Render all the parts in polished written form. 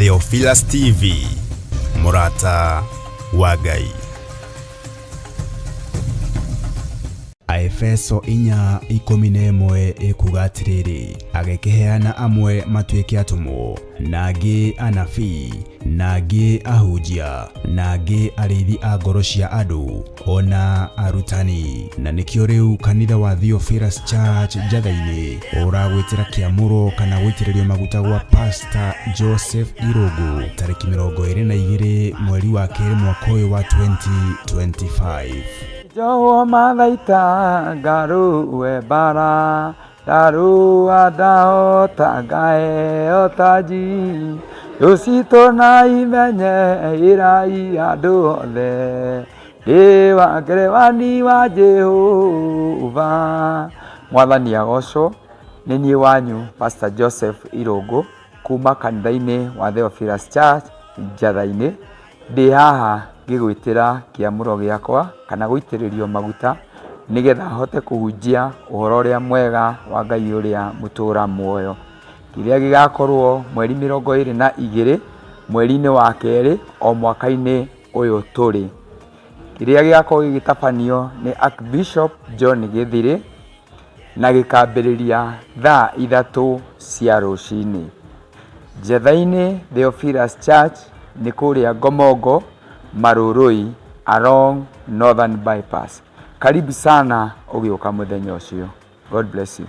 Theophilus TV, Murata wa Ngai. Aefeso 4:11 ikuga atiriri, agekeheana amwe matuike atumo, nagi anabii, nagi ahunjia, nagi arithi a ngoro cia andu, ona arutani. Na nikio riu kanitha wa Theophilus Church Njathaini uragwitira kiamuro kana gwitiririo maguta gwa Pastor Joseph Irungu tariki 22 mweri wa keri mwaka uyu wa 2025. Jowo mathaita ngaru webara daru adao tagae otaji usito na imenye irai andu othe dewa grewani wa Jehova. Mwathani agocwo. Ni nie wanyu Pastor Joseph Irungu kuma kanitha-ini wa Theophilus Church Njathaini. Ndi haha ngigwitira kiamuro giakwa kana guitiririo maguta nigetha hote kuhunjia uhoro uria mwega wa Ngai uria mutura muoyo. Kiria gigakorwo mweri 22 mweri-ini wa keri o mwaka-ini uyu turi. Kiria gigakorwo gigitabanio ni Archbishop John Githiri na gikambiriria thaa 3 cia rucini. Njathaini Theophilus Church ni kuria Ngomongo Marurui along Northern Bypass. Karibu sana ugioka muthenya ucio. God bless you.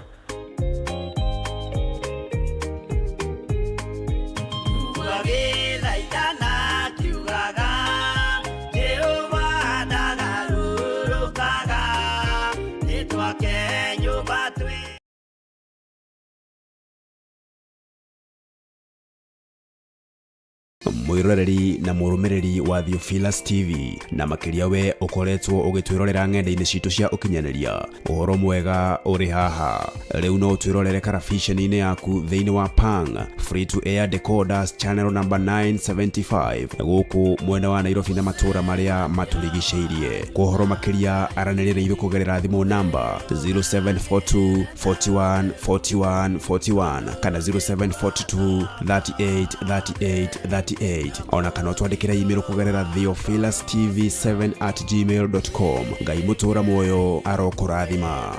Mwiroreri na murumiriri wa Theophilus TV na makiria we ukoretwo ugitwirorera ng'enda-ini citu cia ukinyaniria. Uhoro mwega uri haha. Riu no twirorere karabiceni-ini yaku thiini wa Pang free to air decoders channel number 975 guku mwena wa Nairobi na matura maria maturigiceirie. Kuhoro makiria aranirire ithu kugerera thimu namba 0742 41 41 41 kana 0742 38 38 38 ona kana twandikira email kugerera theophilustv7@gmail.com. Ngai mutura muoyo arokurathima.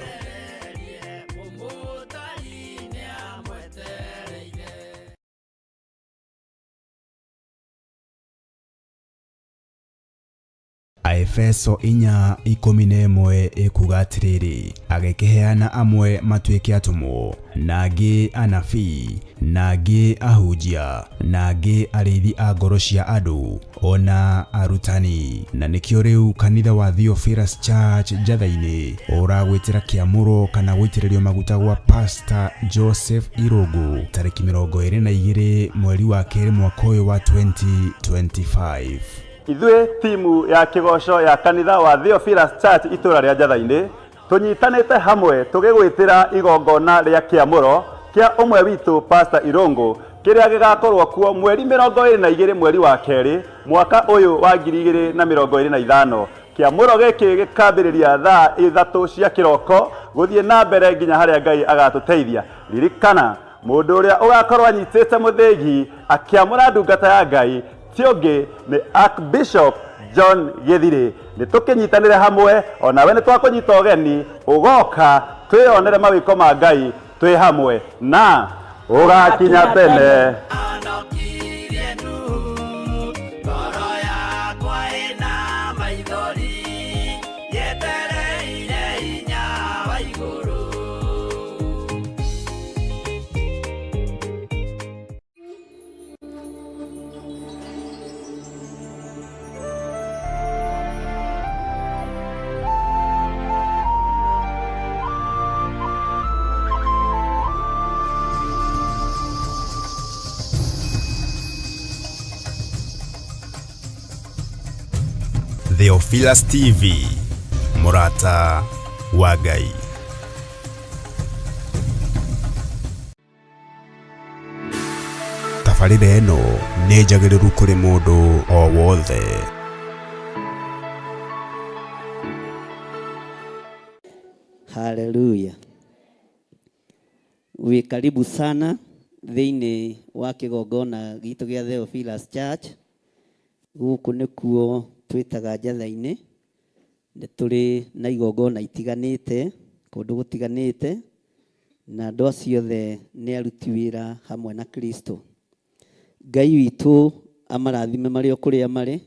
Aefeso 4:11 ikuga atiriri, agekeheana amwe matuike atumo, nagi anabii, nagi ahunjia, nagi arithi a ngoro cia andu, ona arutani. Na nikio riu kanitha wa Theophilus Church Njathaini uragwitira kiamuro kana gwitiririo maguta gwa Pastor Joseph Irungu tariki 22 mweri wa keri mwaka uyu wa 2025. Ithuĩ timu ya kigoco ya kanitha wa Theophilus Church itura ria Njathaini tunyitanite hamwe tugigwitira igongona ria kiamuro kia umwe witu Pastor Irungu kiria gigakorwo kuo mweri 22 mweri wa keri mwaka uyu wa 2025. Kiamuro giki gikambiriria thaa 3 cia kiroko guthie na mbere nginya haria Ngai agatuteithia. Ririkana mundu uria ugakorwo anyitite muthegi akiamura ndungata ya Ngai tionge ni Archbishop John Githiri. Ni tukinyitanire hamwe ona we ni twakunyita ugeni ugoka twionere mawiko ma Ngai twi hamwe na ugakinya tene. Theophilus TV, Murata wa Ngai. Tabarĩra ĩno nĩ njagĩrĩru kũrĩ mũndũ o wothe. Haleluya. Uwe karibu sana thĩinĩ wa kĩgongona gitũ gĩa Theophilus Church. Gũkũ nĩkuo twĩtaga Njatha-inĩ. Nĩ tũrĩ na igongona itiganĩte kũndũ gũtiganĩte, na andũ acio othe nĩ aruti wĩra hamwe na Kristo. Ngai witũ amarathime marĩ o kũrĩa marĩ,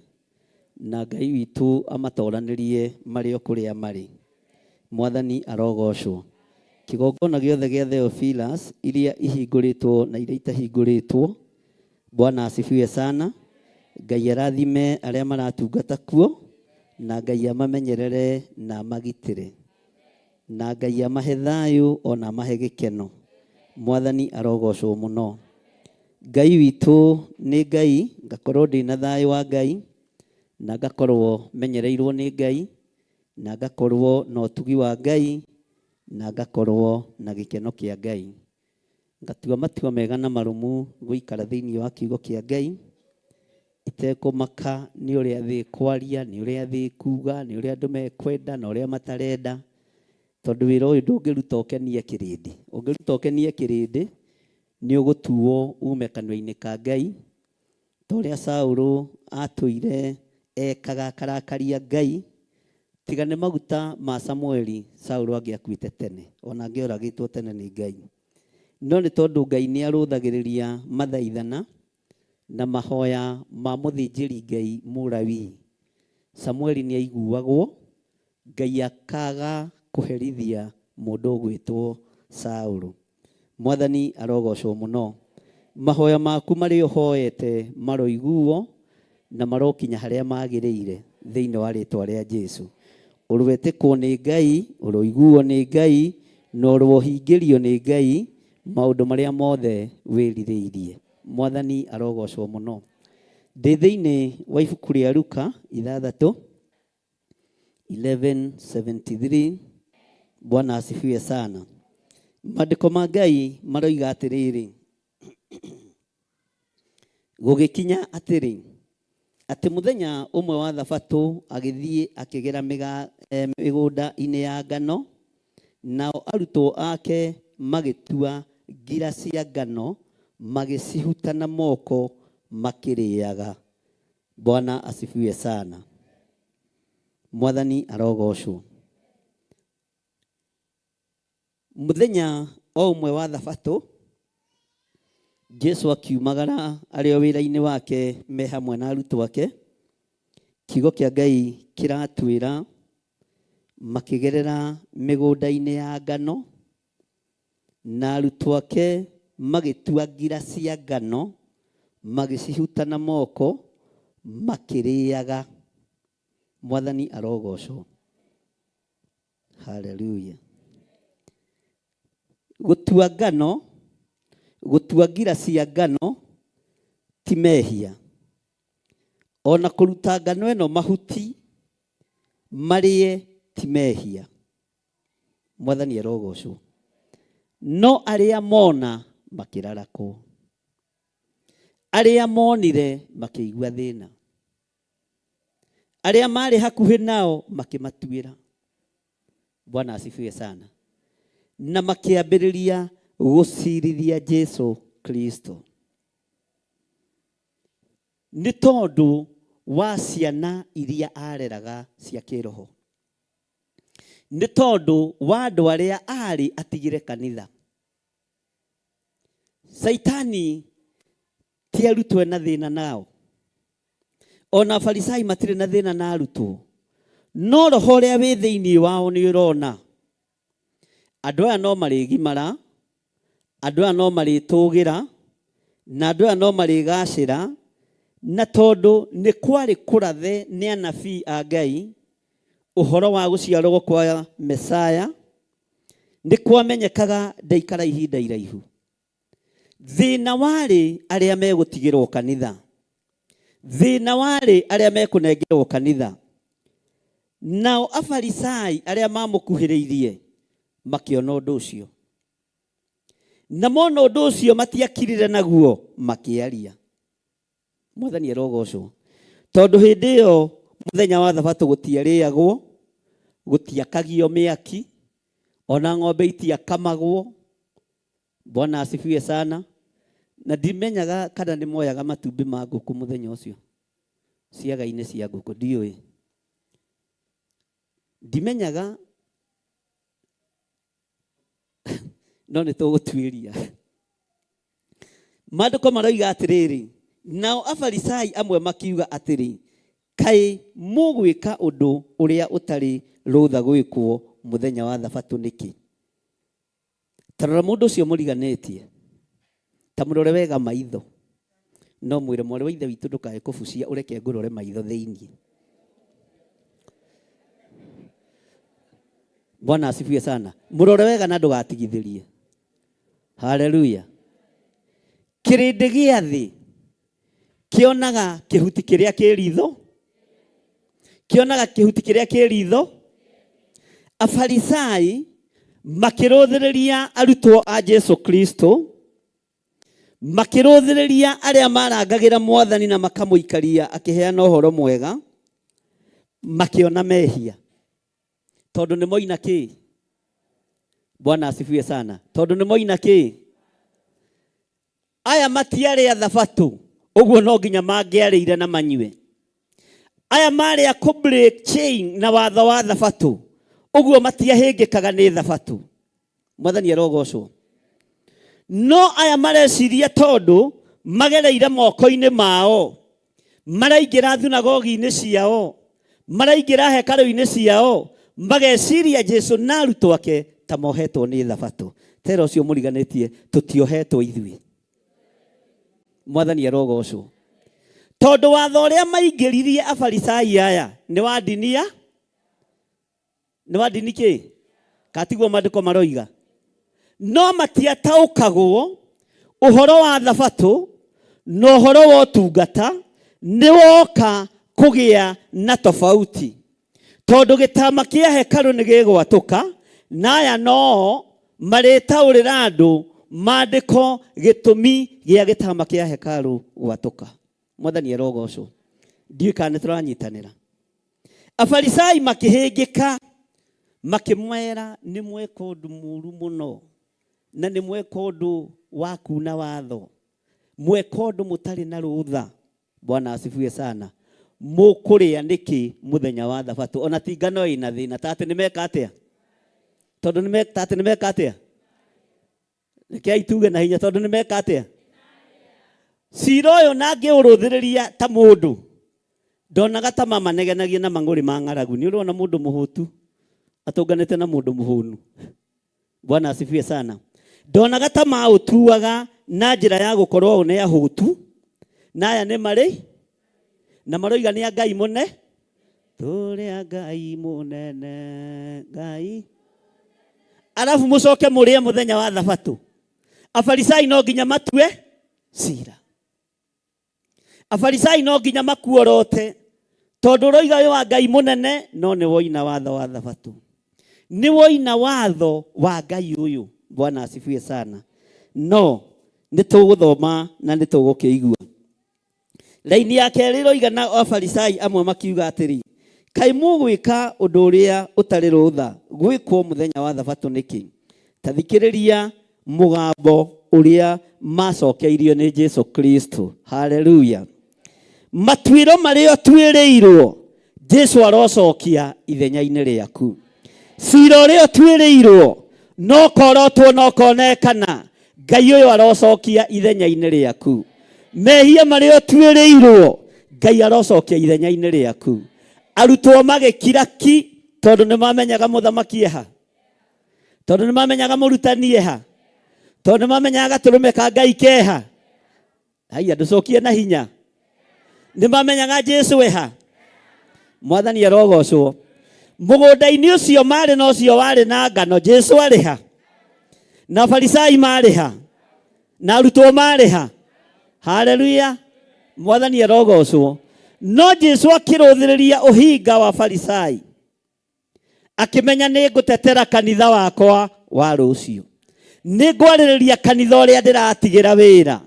na Ngai witũ amatoranĩrie marĩ o kũrĩa marĩ. Mwathani arogocwo. Kĩgongona gĩothe gĩa Theophilus iria ihingũrĩtwo na iria itahingũrĩtwo, Bwana asifiwe sana. Ngai arathime arĩa maratungata kuo, na Ngai amamenyerere na amagitĩre, na Ngai amahe thayũ ona amahe gĩkeno. Mwathani arogocwo mũno. Ngai witũ nĩ Ngai, ngakorwo ndĩ na thayũ wa Ngai, na ngakorwo menyereirwo nĩ Ngai, na ngakorwo na ũtugi wa Ngai, na ngakorwo na gĩkeno kĩa Ngai. Ngatua matua mega na marũmu gũikara thĩinĩ wa kiugo kĩa Ngai, itekũmaka nĩ ũrĩa thĩ kwaria, nĩ ũrĩa thĩ kuga, nĩ ũrĩa andũ mekwenda na ũrĩa matarenda, tondũ wĩra ũyũ ndũngĩruta ũkenie kĩrĩndĩ. Ũngĩruta ũkenie kĩrĩndĩ nĩ ũgũtuo ume kanua-inĩ ka Ngai, ta ũrĩa Saũlũ atũire ekaga akarakaria Ngai. Tiga nĩ maguta ma Samueli, Saũlũ angĩakuĩte tene, ona angĩoragĩtwo tene nĩ Ngai. No nĩ tondũ Ngai nĩ arũthagĩrĩria mathaithana na mahoya ma mũthĩnjĩri Ngai Mũlawii, Samueli nĩ aiguagwo, Ngai akaga kũherithia mũndũ ũgwĩtwo Saũlũ. Mwathani arogocwo mũno. Mahoya maku marĩ ũhoete maroiguo na marokinya harĩa magĩrĩire thĩinĩ wa rĩtwa rĩa Jesũ. Ũrwetĩkwo nĩ Ngai, ũroiguo nĩ Ngai, na ũrohingĩrio nĩ Ngai maũndũ marĩa mothe wĩrirĩirie. Mwathani arogocwo mũno. Ndĩ thĩinĩ wa ibuku rĩa Luka 6:11-73. Bwana asifiwe sana. Maandĩko ma Ngai maroiga atĩrĩrĩ, gũgĩkinya atĩrĩ, atĩ mũthenya ũmwe wa Thabatũ agĩthiĩ akĩgera mĩgũnda-inĩ ya ngano, nao arutwo ake magĩtua ngira cia ngano, magĩcihuta na moko makĩrĩaga. Bwana asifiwe sana. Mwathani arogocwo. Mũthenya o ũmwe wa Thabatũ, Jesũ akiumagara arĩ o wĩra-inĩ wake me hamwe na arutwo ake. Kiugo kĩa Ngai kĩratwĩra makĩgerera mĩgũnda-inĩ ya ngano, na arutwo ake magĩtua ngira cia ngano, magĩcihuta na moko makĩrĩaga. Mwathani arogocwo. Hallelujah. Gũtua ngano, gũtua ngira cia ngano ti mehia. Ona kũruta ngano ĩno mahuti marĩe ti mehia. Mwathani arogocwo. No arĩa mona makĩrarakwo, arĩa monire makĩigua thĩna, arĩa marĩ hakuhĩ nao makĩmatuĩra. Bwana asifiwe sana. Na makĩambĩrĩria gũcirithia Jesũ Kristo. Nĩ tondũ wa ciana iria areraga cia kĩroho, nĩ tondũ wa andũ arĩa arĩ atigire kanitha. Saitani ti arutwo na thĩna nao, ona Farisai matirĩ na thĩna na arutwo, no roho ũrĩa wĩ thĩinĩ wao nĩ ũrona andũ aya no marĩgimara, andũ aya no marĩtũgĩra, na andũ aya no marĩgacĩra, na tondũ nĩ kwarĩ kũrathe nĩ anabii a Ngai ũhoro wa gũciarwo kwa Mesaya, nĩ kwamenyekaga ndaikara ihinda iraihu. Thĩna warĩ arĩa megũtigĩrwo kanitha, thĩna warĩ arĩa mekũnengerwo kanitha. Nao Afarisai arĩa mamũkuhĩrĩirie makĩona ũndũ ũcio, na mona ũndũ ũcio matiakirire naguo makĩaria. Mwathani arogocwo. Tondũ hĩndĩ ĩyo mũthenya wa Thabatũ gũtiarĩagwo, gũtiakagio mĩaki, ona ng'ombe itiakamagwo. Bwana asifiwe sana. na ndimenyaga kana nĩ moyaga matumbĩ ma ngũkũ mũthenya ũcio ciaga-inĩ cia ngũkũ ndiũĩ. Ndimenyaga no nĩ tũgũtuĩria. Maandĩko maroiga atĩrĩrĩ, nao Afarisai amwe makiuga atĩrĩ, kaĩ mũgwĩka ũndũ ũrĩa ũtarĩ rũtha gwĩkwo mũthenya wa Thabatũ nĩkĩ? Tarora mũndũ ũcio mũriganĩtie, ta mũrore wega maitho, no mwĩre mwarĩ wa ithe witũ ndũkae kũbucia, ũreke ngũrore maitho thĩiniĩ. Bwana asifiwe sana. Mũrore wega na ndũgatigithĩrie. Haleluya. Kĩrĩndĩ gĩa thĩ kĩonaga kĩhuti kĩrĩa kĩ ritho, kĩonaga kĩhuti kĩrĩa kĩ ritho. Afarisai makĩrũthĩrĩria arutwo a Jesu Kristo, makĩrũthĩrĩria arĩa marangagĩra Mwathani na makamũikaria akĩheana ũhoro mwega, makĩona mehia. Tondũ nĩ moina kĩ? Bwana asifiwe sana. Tondũ nĩ moina kĩ? Aya matiarĩ a Thabatũ, ũguo no nginya mangĩarĩire na manyue. Aya marĩ a kũ-break chain na watho wa Thabatũ, ũguo matiahĩngĩkaga nĩ Thabatũ. Mwathani arogocwo. No aya mareciria tondũ magereire moko-inĩ mao, maraingĩra thunagogi-inĩ ciao, maraingĩra hekarũ-inĩ ciao, mageciria Jesu na arutwo ake ta mohetwo nĩ Thabatũ. Tera ũcio mũriganĩtie, tũtiohetwo ithuĩ. Mwathani arogocwo. Tondũ watho ũrĩa maingĩririe Afarisai aya nĩ wa ndini ya? Nĩ wa ndini kĩ? Katiguo maandĩko maroiga. No matiataũkagwo ũhoro wa Thabatũ na ũhoro wa ũtungata nĩ woka kũgĩa na tofauti. Tondũ gĩtama kĩa hekarũ nĩ gĩgwatũka, na aya no marĩtaũrĩra andũ maandĩko gĩtũmi gĩa gĩtama kĩa hekarũ gwatũka. Mwathani arogocwo. Ndiũĩ kana nĩ tũranyitanĩra. Afarisai makĩhĩngĩka, makĩmwĩra nĩ mweka ũndũ mũũru mũno, na nĩ mweka ũndũ wa kuuna watho, mweka ũndũ mũtarĩ na rũtha. Bwana asifiwe sana. Mũkũrĩa nĩkĩ mũthenya wa Thabatũ? Ona ti ngano ĩna thĩna, ta atĩ nĩ meka atĩa? Tondũ nĩ meka atĩ nĩ meka atĩa? Rekei tuge na hinya, tondũ nĩ meka atĩa? Cira ũyũ na ngĩũrũthĩrĩria ta mũndũ, ndonaga ta mamanegenagia na mang'ũrĩ ma ng'aragu. Nĩ ũrona mũndũ mũhũtu atũnganĩte na mũndũ mũhũnu. Bwana asifiwe sana. Ndonaga ta maũtuaga na njĩra ya gũkorwo nĩ ahũtu, na aya nĩ marĩ na maroiga nĩ a Ngai mũne. Tũrĩ a Ngai mũnene, Ngai. Arabu mũcoke mũrĩe mũthenya wa Thabatũ. Afarisai no nginya matue cira. Afarisai no nginya makuorote, tondũ roiga ũyũ wa Ngai mũnene no nĩ woina watho wa Thabatũ. Nĩ woina watho wa Ngai ũyũ. Bwana asifiwe sana. No nĩ tũgũthoma na nĩ tũgũkĩigua. Raini ya kerĩ roiga na Afarisai amwe makiuga atĩrĩ, kaĩ mũgwĩka ũndũ ũrĩa ũtarĩ rũtha gwĩkwo mũthenya wa Thabatũ nĩkĩ? Ta thikĩrĩria mũgambo ũrĩa macokeirio nĩ Jesu Kristo. Haleluya. Matuĩro marĩa ũtuĩrĩirwo Jesu arocokia ithenya-inĩ rĩaku. Cira ũrĩa ũtuĩrĩirwo no korotwo no konekana, Ngai ũyũ arocokia ithenya-inĩ rĩaku. Mehia marĩa ũtuĩrĩirwo Ngai arocokia ithenya-inĩ rĩaku. Arutwo magĩkira ki tondũ nĩ mamenyaga mũthamaki eha, tondũ nĩ mamenyaga mũrutani eha, tondũ nĩ mamenyaga gatũrũme ka Ngai keha. Haiya ndũcokie na hinya. Nĩ mamenyaga Jesu eha. Mwathani arogocwo. Mũgũnda-inĩ ũcio marĩ na ũcio warĩ na ngano, Jesu arĩ ha? Na Afarisai marĩ ha? Na arutwo marĩ ha? Haleluya. Mwathani arogocwo. No Jesu akĩrũthĩrĩria ũhinga wa Farisai, akĩmenya nĩ ngũtetera kanitha wakwa wa rũciũ. Nĩ ngwarĩrĩria kanitha ũrĩa ndĩratigĩra wĩra.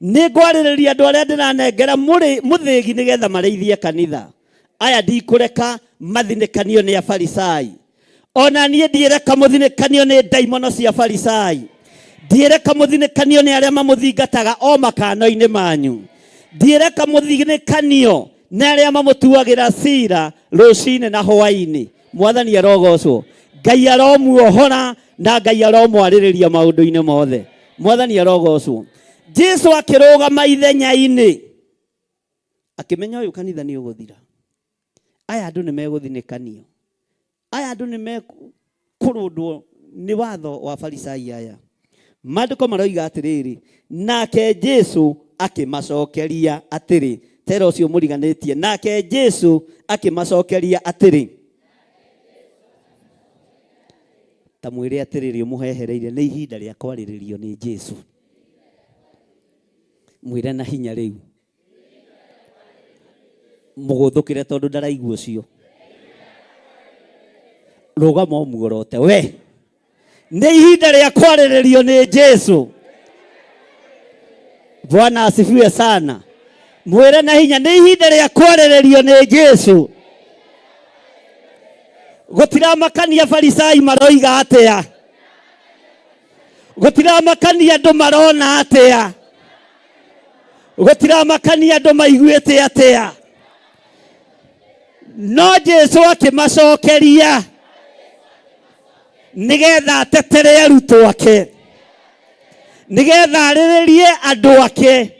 Nĩ ngwarĩrĩria andũ arĩa ndĩranengera mũthĩgi nĩgetha marĩithie kanitha. Aya ndikũreka mathinĩkanio nĩ Afarisai. Ona niĩ ndireka mũthinĩkanio nĩ ndaimono cia Farisai. Ndireka muthinikanio ni aria mamuthingataga o makano-ini manyu. Ndireka muthinikanio ni aria mamutuagira cira rucine na hwaini. Mwathani arogocwo. Ngai aromuohora na Ngai aromwaririria maundu-ini mothe. Mwathani arogocwo. Jesu akirugama ithenya-ini akimenya uyu kanitha ni uguthira. Aya andu ni meguthinikanio. Aya andu ni mekurundwo ni watho wa Farisai aya. Maandiko maroiga atiriri, nake Jesu akimacokeria atiri. Tero cio muriganitie. Nake Jesu akimacokeria atiri. Ta mwire atiriri umuhehereire ni ihinda ria kwariririo ni Jesu. Mwire na hinya riu. Muguthukire tondu ndaraigua ucio. Rugama muorote we. Ni ihinda ria kwariririo ni Jesu. Bwana asifiwe sana. Mwire na hinya ni ihinda ria kwariririo ni Jesu. Gutiramakania Farisai maroiga atia. Gutiramakania andu marona atia. Gutiramakania andu maiguite atia. No Jesu akimacokeria nigetha atetere arutwo ake, nigetha ariririe andu ake.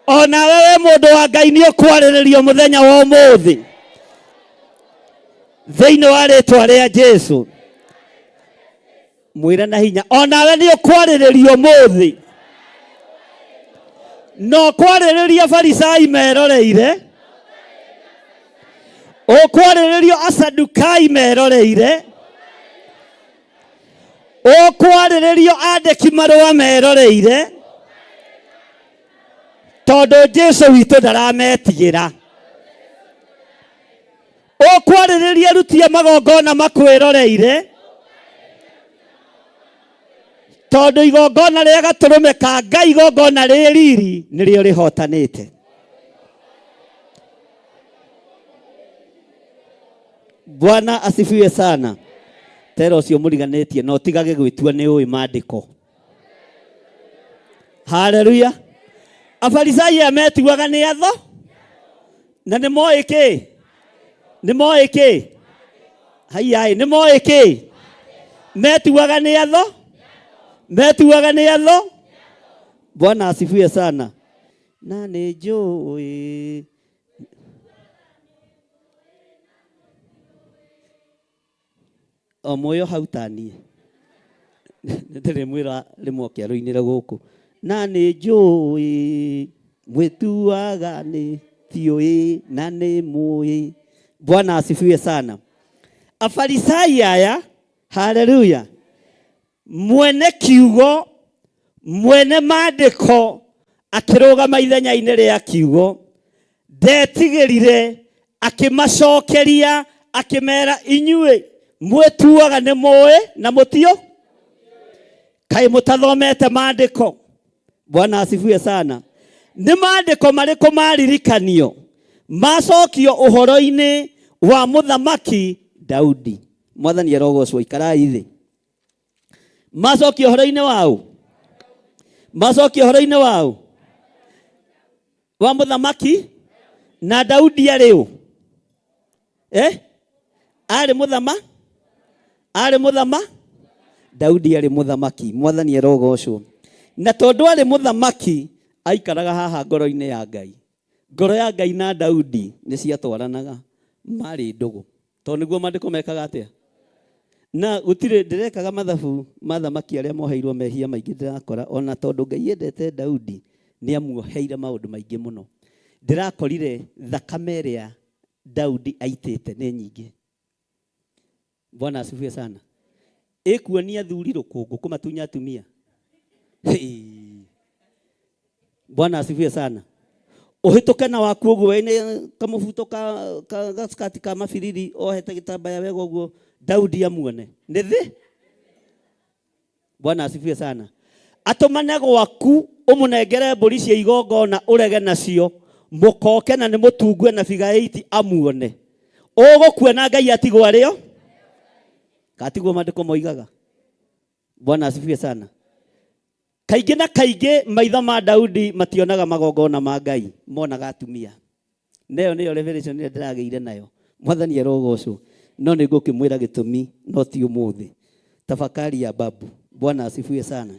Ona wewe mundu wa Ngai ni ukwariririo muthenya wa umuthi thiini wa ritwa ria Jesu. Mwira na hinya ona we ni ukwariririo muthi. No kwaririria Farisai meroreire, ukwariririo Asadukai meroreire, ukwariririo andiki marua meroreire, tondu Jesu witu ndarametigira. Ukwaririria aruti a magongona makwiroreire, tondu igongona ria gaturume ka Ngai igongona ri riri nirio rihotanite. Bwana asifiwe sana. Tero cio muriganitie no tigage gwitua ni uwi maandiko. Haleluya. Afarisai ametuaga ni atho na ni moiki. Ni moiki. Hai ni moiki. Metuaga ni atho. Metuaga ni atho. Bwana asifiwe sana. Na ni njui. O moyo hautani. Ndire mwira rimwe kiaru-inire guku. Na ni njui. Mwetuaga ni tioi na ni mui. Bwana asifiwe sana. Afarisai aya, haleluya, mwene kiugo, mwene maandiko, akirugama ithenya-ini ria kiugo, ndetigirire akimacokeria akimera inyue mwetuaga ni moe na mutio kai mutathomete maandiko. Bwana asifiwe sana. Ni maandiko mariko maririkanio macokio uhoro-ini wa muthamaki Daudi. Mwathani arogocwo. Ikarai thi. Macokio uhoro-ini wao. Macokio uhoro-ini wao wa muthamaki na Daudi ariu. Ari muthama. Ari muthama. Daudi ari muthamaki. Mwathani arogocwo. Na tondu ari muthamaki aikaraga haha ngoro-ini ya Ngai. Ngoro ya Ngai na Daudi ni ciatwaranaga mari ndugu. To niguo maandiko mekaga atia. Na gutire ndirekaga mathabu mathamaki aria moheirwo mehia maingi ndirakora. Ona tondu Ngai endete Daudi ni amuoheire maundu maingi muno. Ndirakorire thakame iria Daudi aitite ni nyingi. Bwana asifiwe sana. Ikuonia thuri rukungu kumatunya atumia. Bwana asifiwe sana. Uhituke na waku uguo ine kamubuto ka gaskati ka mafiriri ohete gitambaya wega uguo Daudi amuone. Nithi? Bwana asifiwe sana. Atumane gwaku umunengere mburi cia igongona urege nacio mukoke na ni mutungue na biga 8 amuone. Ugukuona Ngai atigwo ario? Katigwo maandiko moigaga. Bwana asifiwe sana. Kaingĩ na kaingĩ maitho ma Daudi mationaga magongona ma Ngai, monaga atumia. Nayo nĩyo revelation ĩrĩa ndĩragĩire nayo. Mwathani arogocwo. No nĩ ngũkĩmwĩra gĩtũmi no ti ũmũthĩ. Tafakari ya babu. Bwana asifiwe sana.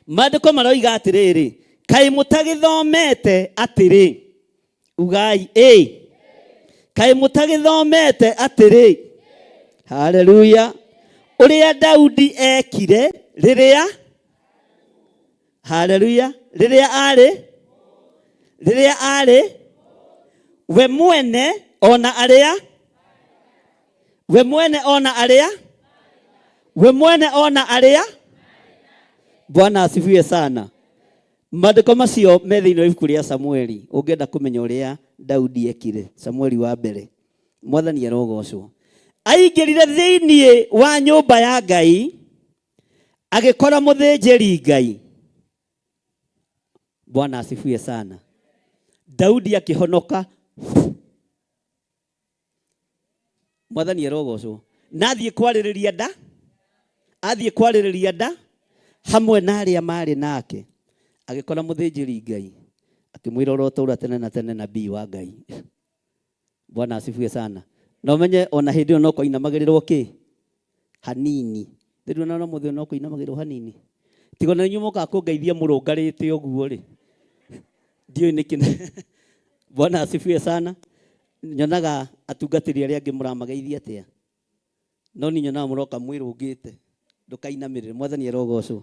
Maandĩko maroiga atĩrĩrĩ, kaĩ mũtagĩthomete atĩrĩ, ugai kaĩ mũtagĩthomete atĩrĩ, haleluya, ũrĩa Daudi ekire rĩrĩa, haleluya, rĩrĩa arĩ we mwene ona arĩa, Bwana asifiwe sana. Maandĩko macio me thĩinĩ wa ibuku rĩa Samueli, ũngĩenda kũmenya ũrĩa Daudi ekire. Samueli wa mbere. Mwathani arogocwo. Aingĩrire thĩinĩ wa nyũmba ya Ngai, agĩkora mũthĩnjĩri Ngai. Bwana asifiwe sana. Daudi akĩhonoka. Mwathani arogocwo. Na athiĩ kwarĩrĩria nda, hamwe na arĩa marĩ nake. Agĩkora mũthĩnjĩri Ngai, akĩmwĩra ũrotũũra tene na tene nabii wa Ngai. Bwana asifiwe sana. Na ũmenye ona hĩndĩ ĩyo no kũinamagĩrĩrwo kĩ? Hanini. Ndĩrĩ na mũthĩ no kũinamagĩrwo hanini. Tiga na inyuĩ mũka kũngeithia mũrũngarĩte ũguo rĩ. Ndiũĩ nĩkĩ. Bwana asifiwe sana. Nyonaga atungatĩri arĩa angĩ mũramageithia atĩa. No ni nyonaga mũroka mwĩrũngĩte. Ndũkainamĩrĩre. Mwathani arogocwo.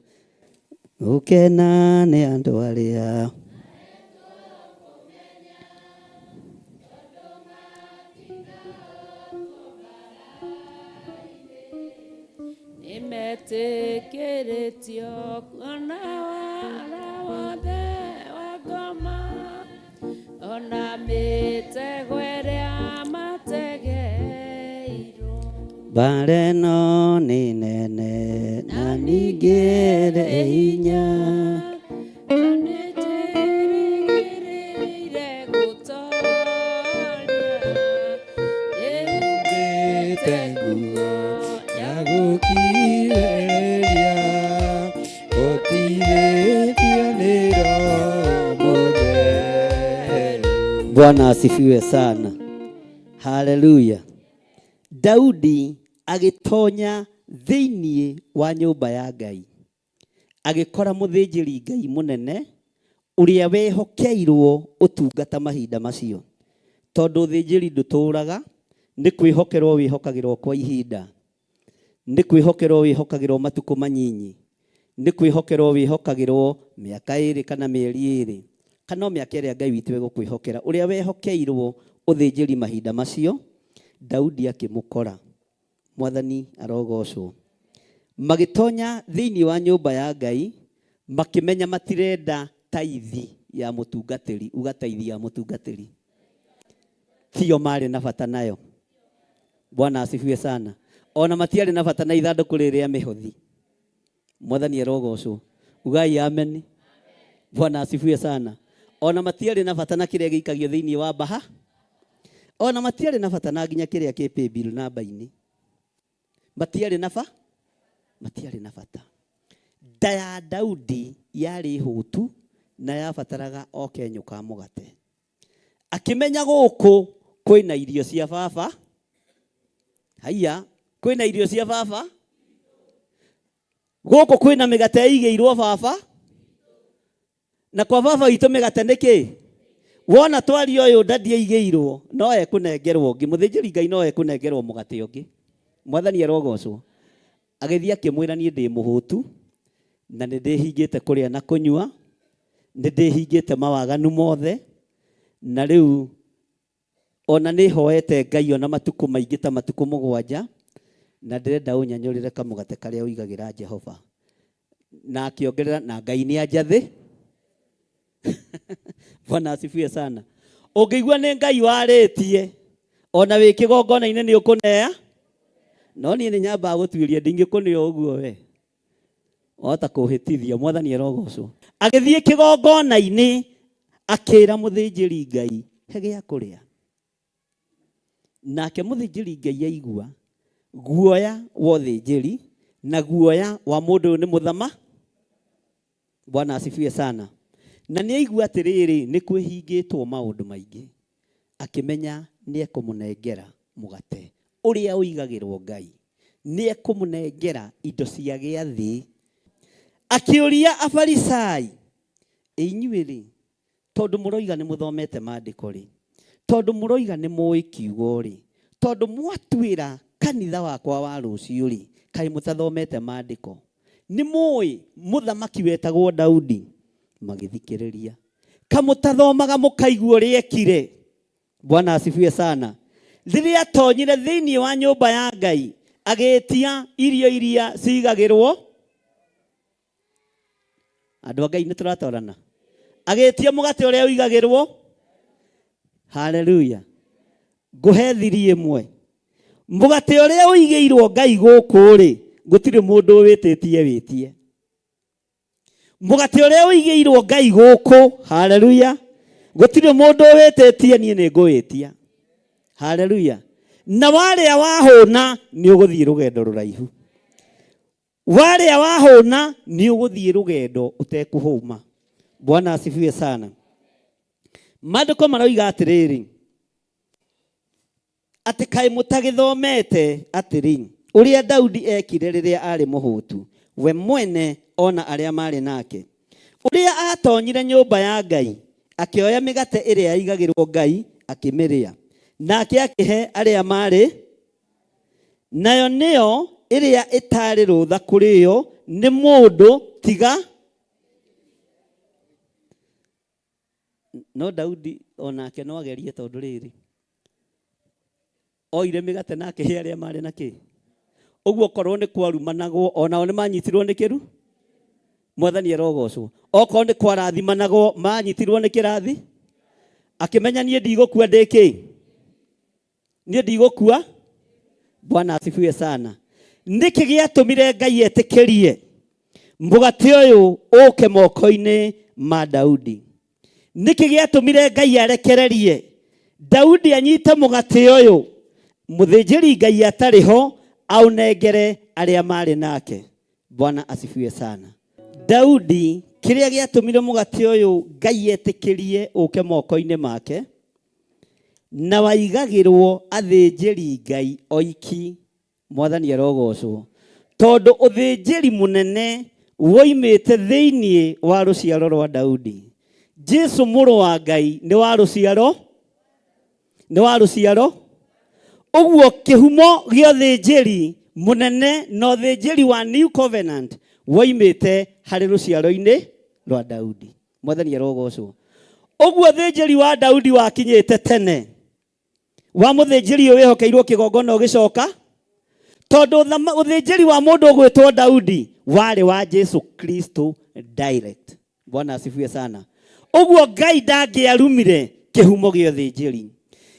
Gũkena nĩ andũ arĩa nĩmetĩkĩrĩtio kuona wara wothe wa ngoma, ona mĩtego ĩrĩa mategeirwo. Mbara ĩno nĩ nene na ningĩ ĩrĩ hinya, na nĩnjĩrĩgĩrĩire gũtooria, nĩhumbĩte nguo ya gũkirĩrĩria, gũtirĩtio nĩ Roho Mũtheru. Bwana asifiwe sana. Haleluya. Daudi agĩtonya thĩinĩ wa nyũmba ya Ngai, agĩkora mũthĩnjĩri Ngai mũnene ũrĩa wehokeirwo ũtungata mahinda macio. Tondũ ũthĩnjĩri ndũtũũraga, nĩ kwĩhokerwo wĩhokagĩrwo kwa ihinda, nĩ kwĩhokerwo wĩhokagĩrwo matukũ manyinyi, nĩ kwĩhokerwo wĩhokagĩrwo mĩaka 2 kana mĩeri 2, kana mĩaka ĩrĩa Ngai witũ egũkwĩhokera. Ũrĩa wehokeirwo ũthĩnjĩri mahinda macio, Daudi akĩmũkora. Mwathani arogocwo. Magĩtonya thĩinĩ wa nyũmba ya Ngai, makĩmenya matirenda taithi ya mũtungatĩri, ugataithi ya mũtungatĩri. Tio marĩ na bata nayo. Bwana asifiwe sana. Ona matiarĩ na bata na ithandũkũ rĩrĩa mĩhothi. Mwathani arogocwo. Ugai amen. Bwana asifiwe sana. Ona matiarĩ na bata na kĩrĩa gĩikagio thĩinĩ wa baha. Ona matiarĩ na bata na nginya kĩrĩa kĩ paybill namba-inĩ. Matiarĩ na bata. Nda ya Daudi yarĩ hũtu na yabataraga o kenyũ ka mũgate. Akĩmenya gũkũ kwĩna irio cia baba. Haiya, kwĩna irio cia baba. Gũkũ kwĩna mĩgate ĩigĩirwo baba. Na kwa baba witũ mĩgate nĩkĩ? Wona twari ũyũ ndadia igĩirwo, no ekũnengerwo ũngĩ. Mũthĩnjĩri Ngai no ekũnengerwo mũgate ũngĩ. Mwathani arogocwo. Agĩthiĩ akĩmwĩra niĩ ndĩ mũhũtu na nĩ ndĩhingĩte kũrĩa na kũnyua, nĩ ndĩhingĩte mawaganu mothe, na rĩu ona nĩ hoete Ngai ona matukũ maingĩ ta matukũ 7, na ndĩrenda ũnyanyũrĩre kamũgate karĩa ũigagĩra Jehova. Na akĩongerera na Ngai nĩ anjathĩ. Bwana asifiwe sana. Ũngĩigua nĩ Ngai warĩtie, ona wĩ kĩgongona-inĩ nĩ ũkũnea. No niĩ nĩ nyambaga gũtuĩria ndingĩkũneo ũguo we. Wahota kũhĩtithia. Mwathani arogocwo. Agĩthiĩ kĩgongona-inĩ akĩĩra mũthĩnjĩri Ngai, he gĩa kũrĩa. Nake mũthĩnjĩri Ngai aigua guoya wa ũthĩnjĩri na guoya wa mundu ni muthama. Bwana asifiwe sana. Na nĩ aigua atĩrĩrĩ nĩ kwĩhingĩtwo maũndũ maingĩ, akĩmenya nĩ ekũmũnengera mũgate ũrĩa ũigagĩrwo Ngai, nĩ ekũmũnengera indo cia gĩathĩ. Akĩũria Afarisai, inyuĩ-rĩ, tondũ mũroiga nĩ mũthomete maandĩko-rĩ, tondũ mũroiga nĩ mũĩ kiugo-rĩ, tondũ mwatuĩra kanitha wakwa wa rũciũ-rĩ, kaĩ mũtathomete maandĩko? Nĩ mũĩ mũthamaki wetagwo Daudi? Magĩthikĩrĩria. Kamũtathomaga mũkaigua ũrĩa ekire? Bwana asifiwe sana. Rĩrĩa atonyire thĩinĩ wa nyũmba ya Ngai, agĩtia irio iria cigagĩrwo andũ a Ngai, nĩ tũratwarana. Agĩtia mũgate ũrĩa ũigagĩrwo. Haleluya. Ngũhe thiri ĩmwe. Mũgate ũrĩa ũigĩirwo Ngai gũkũ-rĩ, gũtirĩ mũndũ wĩtĩtie wĩtie. Mũgate ũrĩa ũigĩirwo Ngai gũkũ, haleluya, gũtirĩ mũndũ wĩtĩtie, niĩ nĩ ngũwĩtia. Haleluya. Na warĩa wahũna nĩ ũgũthiĩ rũgendo rũraihu. Warĩa wahũna nĩ ũgũthiĩ rũgendo ũtekũhũma. Bwana asifiwe sana. Maandĩko maroiga atĩrĩrĩ, atĩ kaĩ mũtagĩthomete atĩrĩ ũrĩa Daudi ekire rĩrĩa arĩ mũhũtu, we mwene ona arĩa marĩ nake, ũrĩa atonyire nyũmba ya Ngai, akĩoya mĩgate ĩrĩa yaigagĩrwo Ngai akĩmĩrĩa, nake akĩhe arĩa marĩ nayo, nĩyo ĩrĩa ĩtarĩ rũtha kũrĩyo nĩ mũndũ tiga. No Daudi onake no agerie, tondũ rĩrĩ oire mĩgate na akĩhe arĩa marĩ nakĩ. Ũguo korwo nĩ kwarumanagwo, onao nĩ manyitirwo nĩ kĩru. Mwathani arogocwo. Okorwo nĩ kwarathimanagwo, manyitirwo nĩ kĩrathi. Akĩmenya niĩ ndigũkua ndĩkĩ, niĩ ndigũkua. Bwana asifiwe sana. Nĩkĩ gĩatũmire Ngai etĩkĩrie mũgate ũyũ ũke moko-inĩ ma Daudi? Nĩkĩ gĩatũmire Ngai arekererie Daudi anyite mũgate ũyũ, mũthĩnjĩri Ngai atarĩ ho, aunengere arĩa marĩ nake? Bwana asifiwe sana. Daudi, kĩrĩa gĩatũmire mũgate ũyũ Ngai etĩkĩrie ũke moko-inĩ make, na waigagĩrwo athĩnjĩri Ngai oiki. Mwathani arogocwo. Tondũ ũthĩnjĩri mũnene woimĩte thĩinĩ wa rũciaro rwa Daudi. Jesu mũrũ wa Ngai nĩ wa rũciaro, nĩ wa rũciaro. Ũguo kĩhumo gĩa ũthĩnjĩri mũnene na ũthĩnjĩri wa New Covenant woimĩte harĩ rũciaro-inĩ rwa Daudi. Mwathani arogocwo. Ũguo ũthĩnjĩri wa Daudi wakinyĩte tene, wa mũthĩnjĩri ũyũ wĩhokeirwo kĩgongona ũgĩcoka, tondũ ũthĩnjĩri wa mũndũ ũgwĩtwo Daudi warĩ wa Jesu Kristo direct. Bwana asifiwe sana. Ũguo Ngai ndangĩarumire kĩhumo gĩa ũthĩnjĩri.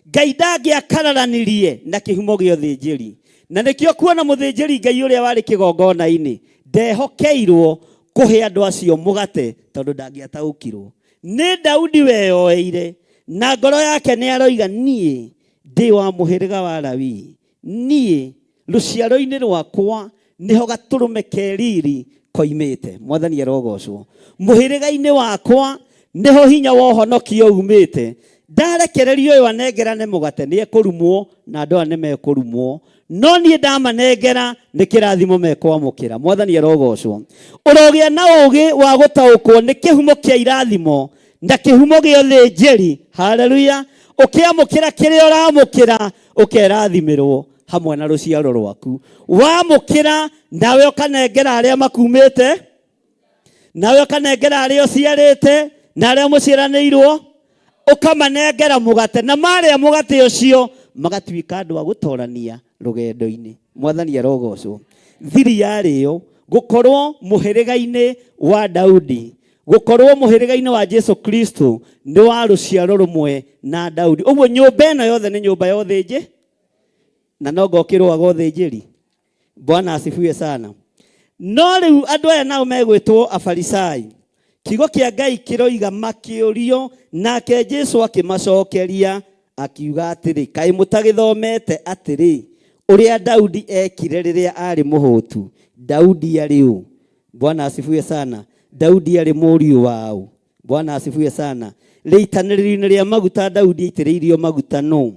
Ngai ndangĩakararanirie na kĩhumo gĩa ũthĩnjĩri. Na nĩkĩo kuona mũthĩnjĩri Ngai ũrĩa warĩ kĩgongona-inĩ ndehokeirwo kũhe andũ acio mũgate, tondũ ndangĩataũkirwo. Nĩ Daudi weyoeire na ngoro yake nĩ aroiga, niĩ ndĩ wa mũhĩrĩga wa Lawi, niĩ rũciaro-inĩ rwakwa nĩho gatũrũme keriri koimĩte. Mwathani arogocwo. Mũhĩrĩga-inĩ wakwa nĩho hinya wa ũhonokio umĩte. Ndarekererio ũyũ anengerane mũgate nĩ ekũrumwo, na andũ aya nĩ mekũrumwo, no niĩ ndamanengera nĩ kĩrathimo mekwamũkĩra. Mwathani arogocwo. Ũrogĩa na ũũgĩ wa gũtaũkwo nĩ kĩhumo kĩa irathimo na kĩhumo gĩa ũthĩnjĩri. Haleluya. Ũkĩamũkĩra kĩrĩa ũramũkĩra, ũkerathimĩrwo hamwe na rũciaro rwaku. Wamũkĩra nawe ũkanengera arĩa makumĩte, nawe ũkanengera arĩa ũciarĩte na arĩa mũciaranĩirwo, ũkamanengera mũgate, na marĩa mũgate ũcio magatuĩka andũ a gũtorania rũgendo-inĩ. Mwathani arogocwo. Thiri yarĩyo gũkorwo mũhĩrĩga-inĩ wa Daudi, gũkorwo mũhĩrĩga-inĩ wa Jesu Kristo nĩ wa rũciaro rũmwe na Daudi. Ũguo nyũmba ĩno yothe nĩ nyũmba ya ũthĩnjĩri, na no ngokĩrwaga ũthĩnjĩri. Bwana asifiwe sana. No rĩu andũ aya nao megwĩtwo Afarisai. Kiugo kĩa Ngai kĩroiga makĩũrio, nake Jesu akĩmacokeria akiuga atĩrĩ, kaĩ mũtagĩthomete atĩrĩ Uria Daudi ekire riria ari muhutu. Daudi ari u. Bwana asifiwe sana. Daudi ari mũriũ wao. Bwana asifiwe sana. Rĩitanĩrĩrio-inĩ rĩa maguta Daudi aitĩrĩirio maguta no.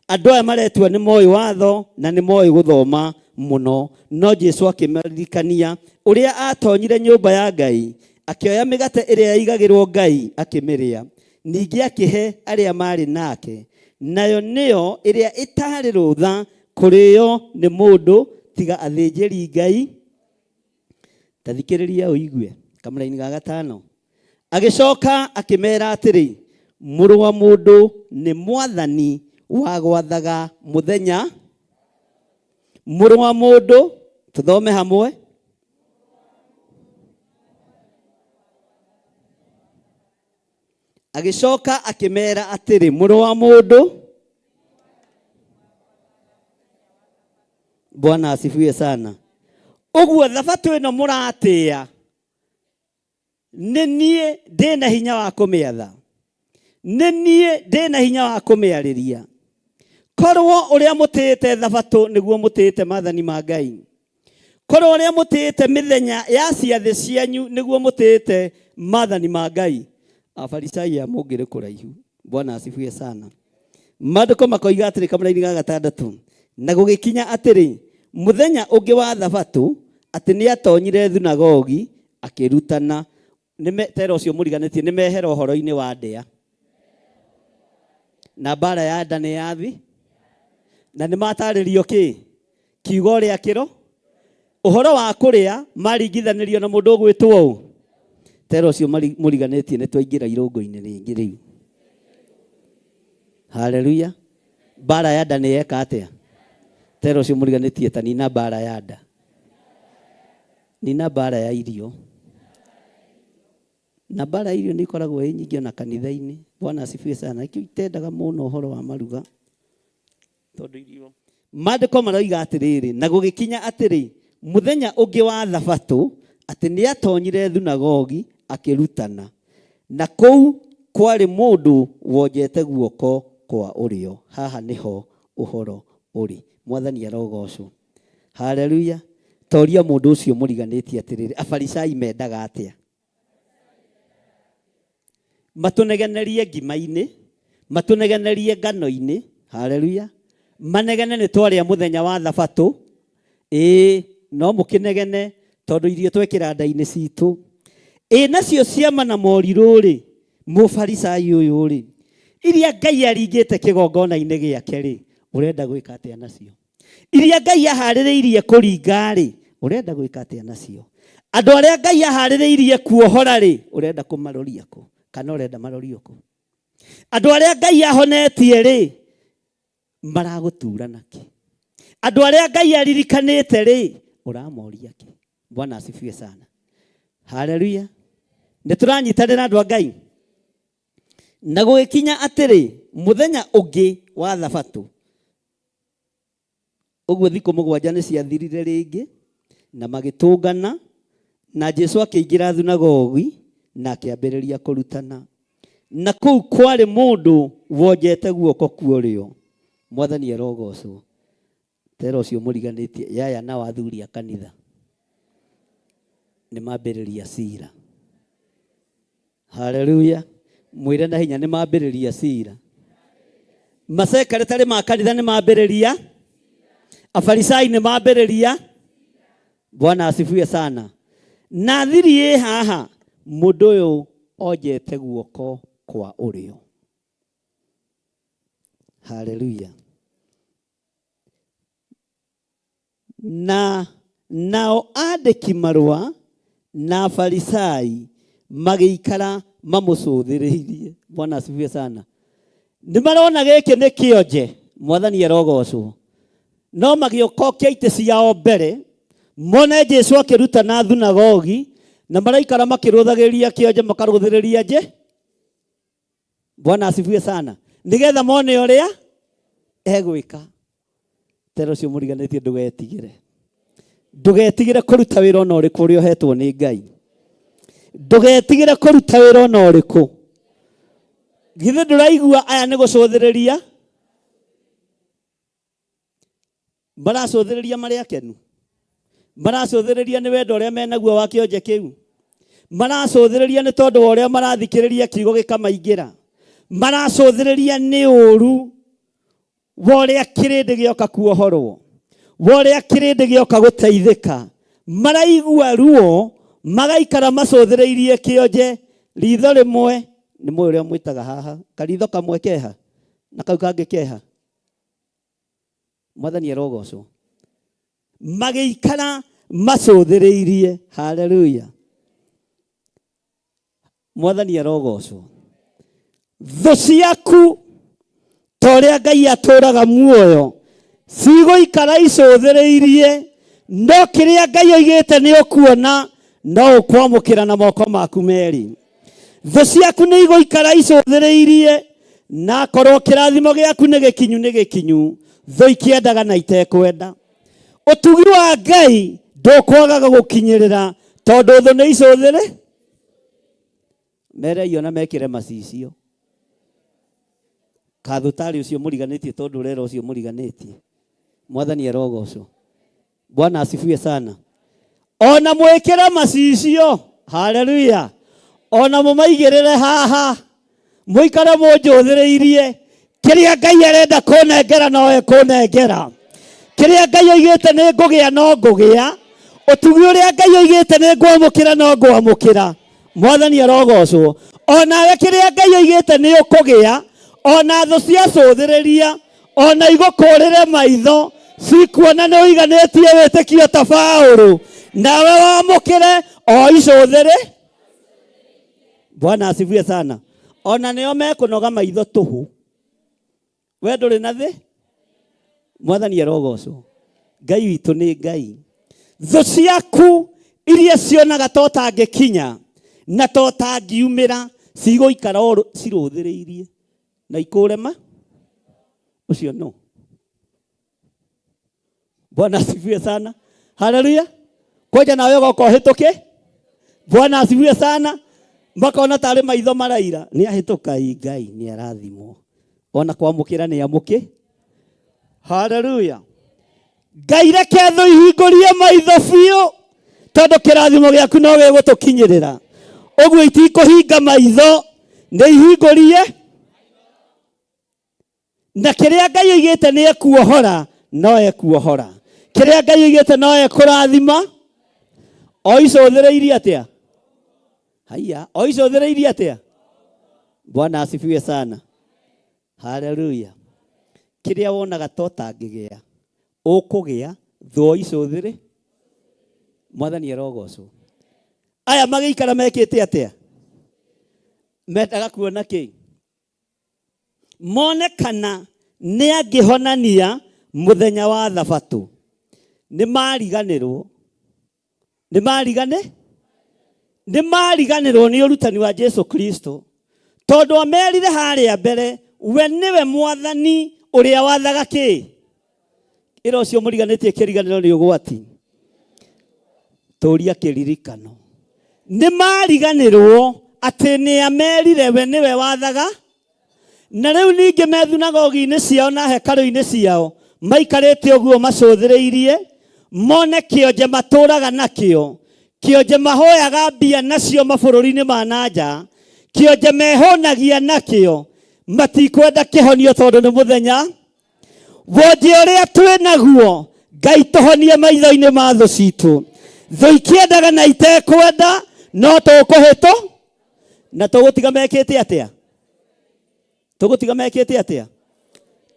Andũ aya maretua nĩ moĩ watho na nĩ moĩ gũthoma mũno. No Jesu akĩmaririkania ũrĩa atonyire nyũmba ya Ngai, akĩoya mĩgate ĩrĩa yaigagĩrwo Ngai akĩmĩrĩa. Ningĩ akĩhe arĩa marĩ nake. Nayo nĩyo ĩrĩa ĩtarĩ rũtha kũrĩo nĩ mũndũ tiga athĩnjĩri Ngai. Tathikĩrĩria ũigue kamũra-inĩ ga gatano. Agĩcoka akĩmera atĩrĩ, mũrũ wa mũndũ nĩ mwathani wa gwathaga mũthenya. Mũrũ wa mũndũ, tũthome hamwe. Agĩcoka akĩmera atĩrĩ, mũrũ wa mũndũ. Bwana asifiwe sana. Ũguo thabatũ ĩno mũratĩa nĩ niĩ ndĩna hinya wa kũmĩatha. Nĩ niĩ ndĩna hinya wa kũmĩarĩria. Korwo ũrĩa mũtĩĩte thabatũ nĩguo mũtĩĩte maathani ma Ngai. Korwo ũrĩa mũtĩĩte mĩthenya ya ciathĩ cianyu nĩguo mũtĩĩte maathani ma Ngai. Afarisai mũngĩrĩ kũraihu. Bwana asifiwe sana. Maandĩko makoiga atĩrĩ kamũra-inĩ ga gatandatũ. Na gũgĩkinya atĩrĩ, mũthenya ũngĩ wa thabatũ atĩ nĩ atonyire thunagogi akĩrutana. Tera ũcio mũriganĩtie nĩ mehera ũhoro-inĩ wa ndĩa. Na mbara ya nda nĩ yathi. Na nĩ matarĩrio kĩ? Kiugo rĩa kĩro. Ũhoro wa kũrĩa maringithanĩrio na mũndũ ũgwĩtwo ũũ. Tera ũcio mũriganĩtie nĩ twaingĩra irũngũ-inĩ rĩngĩ rĩu. Haleluya. Mbara ya nda nĩ yeka atĩa? Tera ũcio mũriganĩtie ta nina mbara ya nda. Nina mbara ya irio. Na mbara irio nĩ ikoragwo ĩ nyingĩ na kanitha-inĩ. Bwana asifiwe sana. Ikĩo itendaga mũno ũhoro wa maruga. Tondũ irio. Maandĩko maroiga atĩrĩrĩ, na gũgĩkinya atĩrĩ, mũthenya ũngĩ wa thabatũ atĩ nĩ atonyire thunagogi akĩrutana. Na kũu kwarĩ mũndũ wonjete guoko kwa ũrĩo. Haha nĩho ũhoro ũrĩ. Mwathani arogocwo. Haleluya. Toria mũndũ ũcio mũriganĩtie atĩrĩrĩ, afarisai mendaga atĩa? Matũnegenerie ngima-inĩ, matũnegenerie ngano-inĩ. Haleluya. Manegene nĩ twarĩa mũthenya wa thabatũ. No mũkĩnegene tondũ irio twekĩra nda-inĩ citũ. Nacio ciama na morirũ rĩ, mũfarisai ũyũ rĩ, iria Ngai aringĩte kĩgongona-inĩ gĩake rĩ, ũrenda gwĩka atĩa nacio? Iria Ngai aharĩrĩirie kũringa rĩ, ũrenda gwĩka atĩa nacio? Andũ arĩa Ngai aharĩrĩirie kuohora rĩ, ũrenda kũmaroria kũ? Kana ũrenda marorio kũ? Andũ arĩa Ngai ahonetie rĩ, maragũtura nakĩ? Andũ arĩa Ngai aririkanĩte rĩ, ũramoria kĩ? Bwana asifiwe sana. Haleluya. Nĩ tũranyitanĩra andũ a Ngai. Na gũgĩkinya atĩrĩ, mũthenya ũngĩ wa thabatũ. Ũguo thikũ mũgwanja nĩ ciathirire rĩngĩ na magĩtũngana, na Jesu akĩingĩra thunagogi na akĩambĩrĩria kũrutana. Na kũu kwarĩ mũndũ wonjete guoko kwa ũrĩo. Mwathani arogocwo. Tera ũcio mũriganĩtie, yaya na athuri a kanitha nĩ mambĩrĩria cira. Haleluya. Mwĩre na hinya nĩ mambĩrĩria cira. Masekretari ma kanitha nĩ mambĩrĩria. Afarisai nĩ mambĩrĩria. Bwana asifiwe sana. Na thiri haha mũndũ ũyũ onjete guoko kwa ũrĩo. Haleluya. Na nao andĩki marũa na afarisai magĩikara mamũcũthĩrĩirie. Bwana asifiwe sana. Nĩ marona gĩkĩ nĩ kĩonje. Mwathani arogocwo. No magĩokokia itĩ ciao mbere, mone Jesu akĩruta na thunagogi, na maraikara makĩrũthagĩrĩria kĩonje makarũthĩrĩria nje. Bwana asifiwe sana. Nĩgetha mone ũrĩa egwĩka. Tera ũcio mũriganĩtie ndũgetigĩre. Ndũgetigĩre kũruta wĩra ona ũrĩkũ ũrĩa ũhetwo nĩ Ngai. Ndũgetigĩre kũruta wĩra ona ũrĩkũ. Githĩ ndũraigua aya nĩ gũcũthĩrĩria? maracũthĩrĩria marĩ akenu, maracũthĩrĩria nĩ wendo ũrĩa menaguo wa kĩonje kĩu, maracũthĩrĩria nĩ tondũ wa ũrĩa marathikĩrĩria kiugo gĩkamaingĩra, maracũthĩrĩria nĩ ũru wa ũrĩa kĩrĩndĩ gĩoka kuohorwo, wa ũrĩa kĩrĩndĩ gĩoka gũteithĩka, maraigua ruo magaikara macũthĩrĩirie kĩonje. Ritho rĩmwe nĩ mũĩ ũrĩa mwĩtaga haha, karitho kamwe keha na kau kangĩ keha. Mwathani arogocwo. Magĩikara macũthĩrĩirie. Haleluya. Mwathani arogocwo. Thũ ciaku ta ũrĩa Ngai atũraga muoyo cigũikara icũthĩrĩirie, no kĩrĩa Ngai oigĩte nĩ ũkuona, no ũkwamũkĩra na moko maku merĩ. Thũ ciaku nĩ igũikara icũthĩrĩirie, na korwo kĩrathimo gĩaku nĩ gĩkinyu, thũ ikĩendaga na itekwenda. Ũtugi wa Ngai ndũkwaga gũkinyĩrĩra tondũ thũ nĩ icũthĩrĩ. Mereio na mekĩre macicio. Kathutari ũcio mũriganĩtie tondũ ũrera ũcio mũriganĩtie. Mwathani arogocwo. Bwana asifiwe sana. Ona mwĩkĩre macicio. Haleluya. Ona mũmaigĩrĩre haha, mũikare mũnjũthĩrĩirie, kĩrĩa Ngai arenda kũnengera no ekũnengera. Kĩrĩa Ngai oigĩte nĩ ngũgĩa no ngũgĩa. Ũtugi ũrĩa Ngai oigĩte nĩ ngwamũkĩra no ngwamũkĩra. Mwathani arogocwo. Onawe kĩrĩa Ngai oigĩte nĩ ũkũgĩa, ona thũ ciacũthĩrĩria, ona igũkũrĩre maitho, cikuona nĩ ũiganĩtie wĩtĩkio ta Paũlũ, nawe wamũkĩre o icũthĩrĩ. Bwana asifiwe sana. Ona nĩo mekũnoga maitho tũhũ. We ndũrĩ na thĩ. Mwathani arogocwo. Ngai witũ nĩ Ngai. Thũ ciaku iria cionaga to tangĩkinya na to tangiumĩra cigũikara o cirũthĩrĩirie na ikũrema ũcio no. Bwana asifiwe sana. Haleluya. Koja nawe ũgoka ũhĩtũke. Bwana asifiwe sana. Makona tarĩ maitho maraira, nĩ ahĩtũka Ngai nĩ arathimwo. Ona kwamũkĩra nĩ amũkĩ. Haleluya. Ngai reke thũ ihingũrie maitho biũ, tondũ kĩrathimo gĩaku no gĩgũtũkinyĩrĩra. Ũguo itikũhinga maitho, nĩ ihingũrie. Na kĩrĩa Ngai oigĩte nĩ ekuohora, no ekuohora. Kĩrĩa Ngai oigĩte no ekũrathima, o icũthĩrĩirie atĩa? Haya, o icũthĩrĩirie atĩa? Bwana asifiwe sana. Haleluya. Kĩrĩa wonaga to tangĩgĩa, ũkũgĩa, thũ icũthĩrĩ. Mwathani arogocwo. Aya magĩikara mekĩte atĩa? Mendaga kuona kĩ? Monekana nĩ angĩhonania mũthenya wa Thabatũ. Nĩ mariganĩrwo. Nĩ marigane? Nĩ mariganĩrwo nĩ ũrutani wa Jesu Kristo. Tondũ amerire harĩa mbere, we nĩwe mwathani ũrĩa wathaga kĩ? Ĩra ũcio mũriganĩtie kĩriganĩro nĩ ũgwati. Tũria kĩririkano. Nĩ mariganĩrwo atĩ nĩ amerire we nĩwe wathaga. Na rĩu ningĩ me thunagogi-inĩ ciao na hekarũ-inĩ ciao maikarĩte ũguo macũthĩrĩirie, mone kĩonje matũraga nakĩo, kĩonje mahoyaga mbia nacio mabũrũri-inĩ ma nanja, kĩonje mehũnagia nakĩo, matikwenda kĩhonio tondũ nĩ mũthenya. Wonje ũrĩa twĩ naguo, Ngai tũhonie maitho-inĩ ma thũ citũ. Thũ ikĩendaga na itekwenda, no tũkũhĩtũ na tũgũtiga mekĩte atĩa? Tũgũtiga mekĩte atĩa?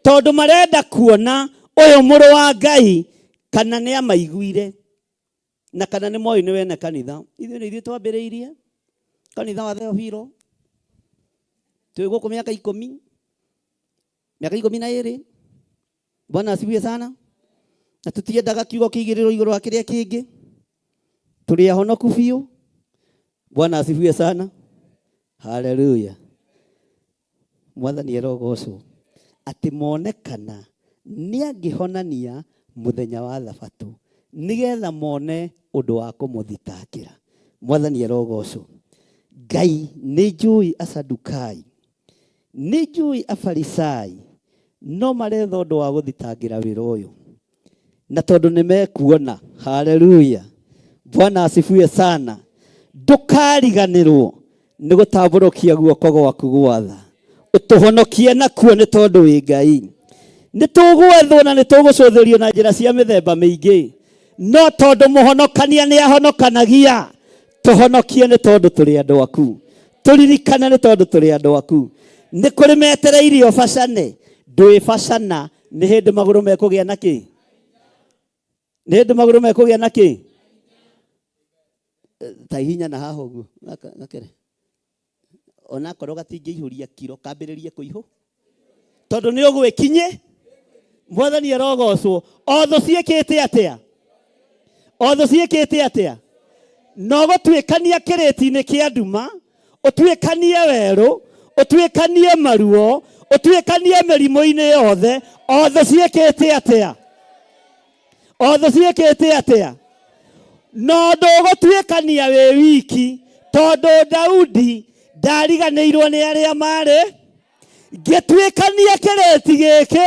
Tondũ marenda kuona ũyũ mũrũ wa Ngai kana nĩ amaiguire na kana nĩ moĩ nĩ wene kanitha. Ithuĩ nĩ ithuĩ twambĩrĩirie kanitha wa Theophilo. Twĩ gũkũ mĩaka 10, mĩaka 12. Bwana asifiwe sana. Na tũtiendaga kiugo kĩigĩrĩrwo igũrũ wa kĩrĩa kĩngĩ. Tũrĩ ahonoku biũ. Bwana asifiwe sana. Haleluya. Mwathani arogocwo. Atĩ monekana nĩ angĩhonania mũthenya wa Thabatũ, nĩgetha mone ũndũ wa kũmũthitangĩra. Mwathani arogocwo. Ngai nĩ njũĩ Asadukai, nĩ njũĩ Afarisai, no maretha ũndũ wa gũthitangĩra wĩra ũyũ. na tondu nimekuona. Haleluya, Bwana asifiwe sana. Ndukariganirwo ni gutamburukia guoko gwaku gwatha, utuhonokie nakuo ni tondu wi Ngai. Nitugwethwo na nitugucuthirio na njira cia mithemba miingi, no tondu muhonokania ni ahonokanagia. Tuhonokie ni tondu turi andu aku, turirikane ni tondu turi andu aku. Ni kuri metereirio bacane, ndwi bacana. Ni hindi maguru mekugia naki? Ni hindi maguru mekugia naki? Ta hinya na haha uguo nakere ona korwo gatingĩihũria kiro kambĩrĩrie kũihũ tondu nĩ ũgwĩkinye. Mwathani arogocwo. Otho ciĩkĩte atĩa? Otho ciĩkĩte atĩa? No gũtuĩkania kĩrĩti-inĩ kĩa nduma, ũtuĩkanie werũ, ũtuĩkanie maruo, ũtuĩkanie mĩrimũ-inĩ yothe. Otho ciĩkĩte atĩa? Otho ciĩkĩte atĩa? No ndũgũtuĩkania wĩ wiki, tondu Daudi ndariganĩirwo nĩ arĩa marĩ. Ngĩtuĩkania kĩrĩti gĩkĩ,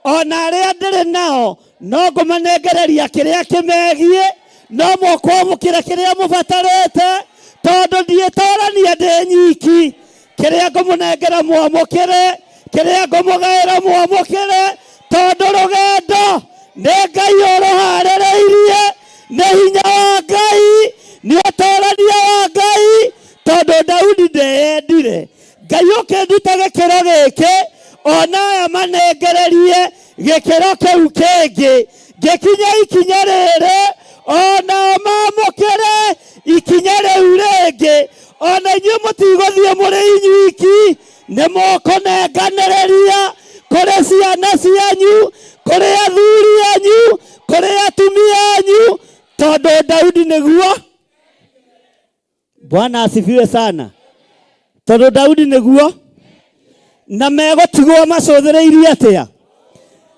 ona arĩa ndĩrĩ nao no ngũmanengereria kĩrĩa kĩmegiĩ, no mũkwamũkĩra kĩrĩa mũbatarĩte, tondu ndiĩtorania ndĩ nyiki. Kĩrĩa ngũmũnengera mwamũkĩre, kĩrĩa ngũmũgaĩra mwamũkĩre, tondu rũgendo nĩ Ngai ũrũharĩrĩirie. Nĩ hinya wa Ngai, nĩ ũtorania wa Ngai, tondu Daudi ndeyendire. Ngai ũkĩnduta gĩkĩro gĩkĩ, ona aya manengererie gĩkĩro kĩu kĩngĩ. Ngĩkinya ikinya rĩrĩ, ona mamũkĩre ikinya rĩu rĩngĩ. Ona inyuĩ mũtigũthiĩ mũrĩ inyuiki, nĩ mũkũnenganĩrĩria kũrĩ ciana cianyu, kũrĩ athuri anyu, kũrĩ atumia anyu, tondu Daudi nĩguo. Bwana asifiwe sana. Tondu Daudi nĩguo. Na megũtigwo macũthĩrĩirie atĩa?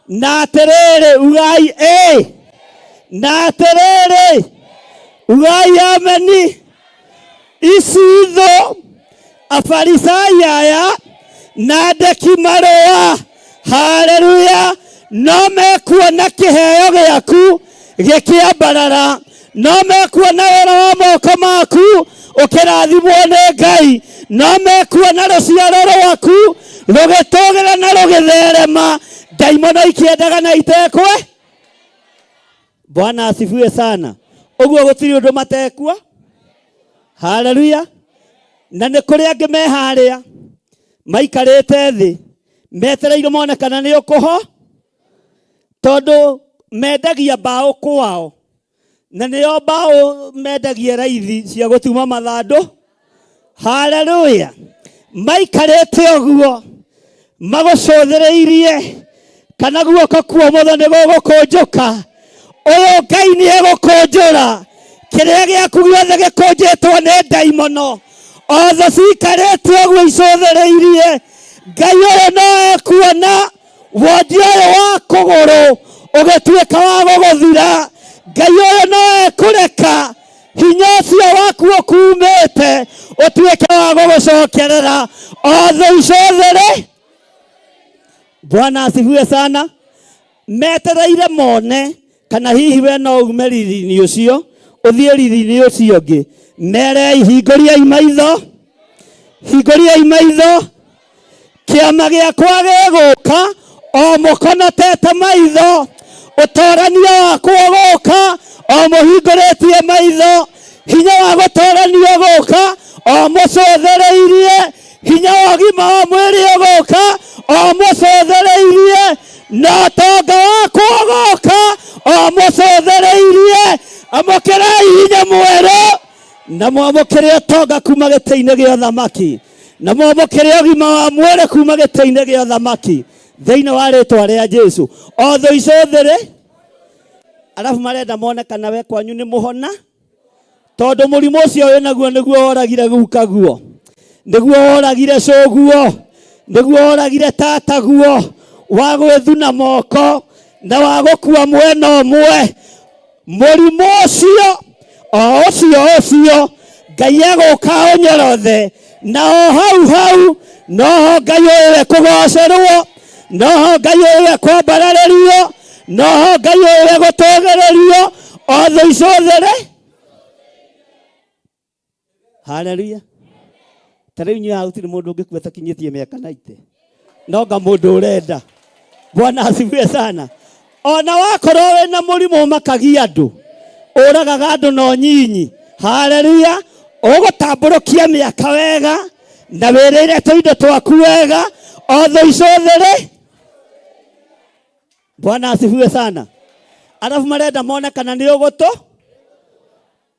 Na atĩrĩrĩ ugai na atĩrĩrĩ ugai ameni. Ici Afarisai aya na andĩki marũa, haleluya, no mekuona kĩheo gĩaku gĩkĩambarara, no mekuona wĩra wa moko maku ũkĩrathimwo nĩ Ngai, no mekuona rũciaro rwaku rũgĩtũgĩra na rũgĩtherema, ndaimono ikĩendaga na itekwe. Bwana asifiwe sana. Ũguo gũtirĩ ũndũ matekua. Haleluya. Na nĩ kũrĩ angĩ meharĩa maikarĩte thĩ metereire mone kana nĩ ũkũho, tondu mendagia mbaũ kwao, na nĩo mbaũ mendagia raithi cia gũtuma mathandũ. Haleluya. Maikarĩte ũguo magũcũthĩrĩirie kana guoko kwa ũmotho nĩ gũgũkũnjũka. Ũyũ Ngai nĩ egũkũnjũra. Kĩrĩa gĩaku gĩothe gĩkũnjĩtwo nĩ ndaimono, otho cikarĩte ũguo icũthĩrĩirie. Ngai ũyũ no ekuona wondi ũyũ wa kũgũrũ ũgĩtuĩka wa gũgũthira. Ngai ũyũ no ekũreka hinya ũcio waku ũkumĩte ũtuĩke wa gũgũcokerera. Otho icũthĩrĩ. Bwana asifiwe sana. Metereire mone kana hihi we no ume riri-inĩ ũcio ũthiĩ riri-inĩ ũcio ũngĩ. Merei hingũriai maitho, hingũriai maitho. Kĩama gĩakwa gĩgũka, o mũkonotete maitho. Ũtorania wakwa ũgũka, o mũhingũrĩtie maitho. Hinya wa gũtoranio ũgũka, o mũcũthĩrĩirie. Hinya wa ũgima wa mwĩrĩ ũgũka, o mũcũthĩrĩirie. Na tonga wakwa ũgũka, o mũcũthĩrĩirie. Amũkĩrai hinya mwerũ, na mwamũkĩre ũtonga kuma gĩtĩ-inĩ gĩa ũthamaki, na mwamũkĩre ũgima wa mwĩrĩ kuma gĩtĩ-inĩ gĩa ũthamaki, thĩinĩ wa rĩtwa rĩa Jesu. Otho icũthĩrĩ. Arabu marenda mone kana we kwanyu nĩ mũhona, tondu mũrimũ ũcio wĩ naguo nĩguo woragire guka guo, nĩguo woragire cũguo, nĩguo woragire tataguo, wa gwĩthuna moko na wa gũkua mwena ũmwe. Mũrimũ ũcio ũcio Ngai egũka ũnyorothe, na o hau hau noho Ngai ũyũ ekũgocerwo, noho Ngai ũyũ ekwambararĩrio, no Ngai ũyũ gũtũgĩrĩrio othe icũthĩre. Haleluya. Tarĩu nyua gũtirĩ mũndũ ũngĩkua atakinyĩtie mĩaka 90, nonga mũndũ ũrenda. Bwana asifiwe sana. Ona wakorwo wĩna mũrimũ ũmakagia andũ, ũragaga andũ no nyinyi, haleluya, ũgũtambũrũkia mĩaka wega na wĩrĩire tũindo twaku wega othe icũthĩre. Bwana asifiwe sana. Alafu marenda mone kana nĩ ũgũtũ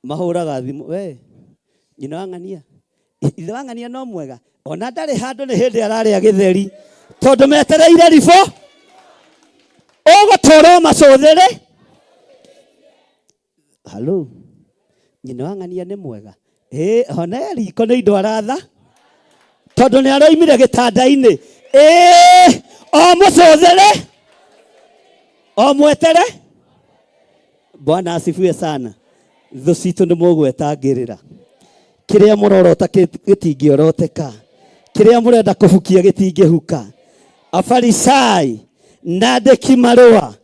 mahũraga thimũ. We nyina wang'ania, ithe wang'ania no mwega, ona ndarĩ handũ nĩ hĩndĩ ararĩa gĩtheri tondũ metereire ribũ. Ũgũtũrwo macũthĩre. Halo, nyina wang'ania nĩ mwega. Ona riko nĩ indo aratha tondũ nĩ aroimire gĩtanda-inĩ. O mũcũthĩre, o mwetere. Bwana asifiwe sana. Thũ citũ nĩ mũgwetangĩrĩra. Kĩrĩa mũrorota gĩtingĩoroteka, kĩrĩa mũrenda kũhukia gĩtingĩhuka. Afarisai na andĩki marũa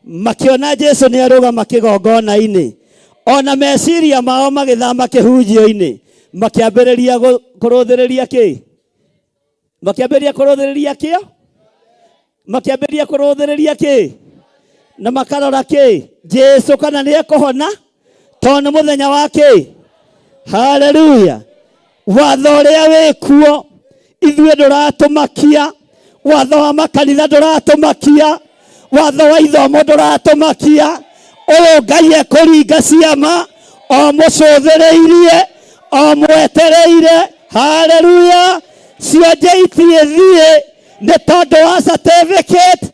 makĩona Jesũ nĩ arũgama kĩgongona-inĩ, ona meciria mao magĩthama kĩhunjio-inĩ, makĩambĩrĩria kũrũthĩrĩria kĩ? Makĩambĩrĩria kũrũthĩrĩria kĩo? Makĩambĩrĩria kũrũthĩrĩria kĩ? Na makarora kĩ? Jesũ kana nĩ ekũhona tondũ nĩ mũthenya wa kĩ? Haleluya. Watho ũrĩa wĩkuo ithuĩ ndũratũmakia, watho wa makanitha ndũratũmakia, watho wa ithomo ndũratũmakia. Ũyũ Ngai ekũringa ciama, o mũcũthĩrĩirie, o mwetereire. Haleluya. Cionje itiĩthiĩ nĩ tondũ wa certificate,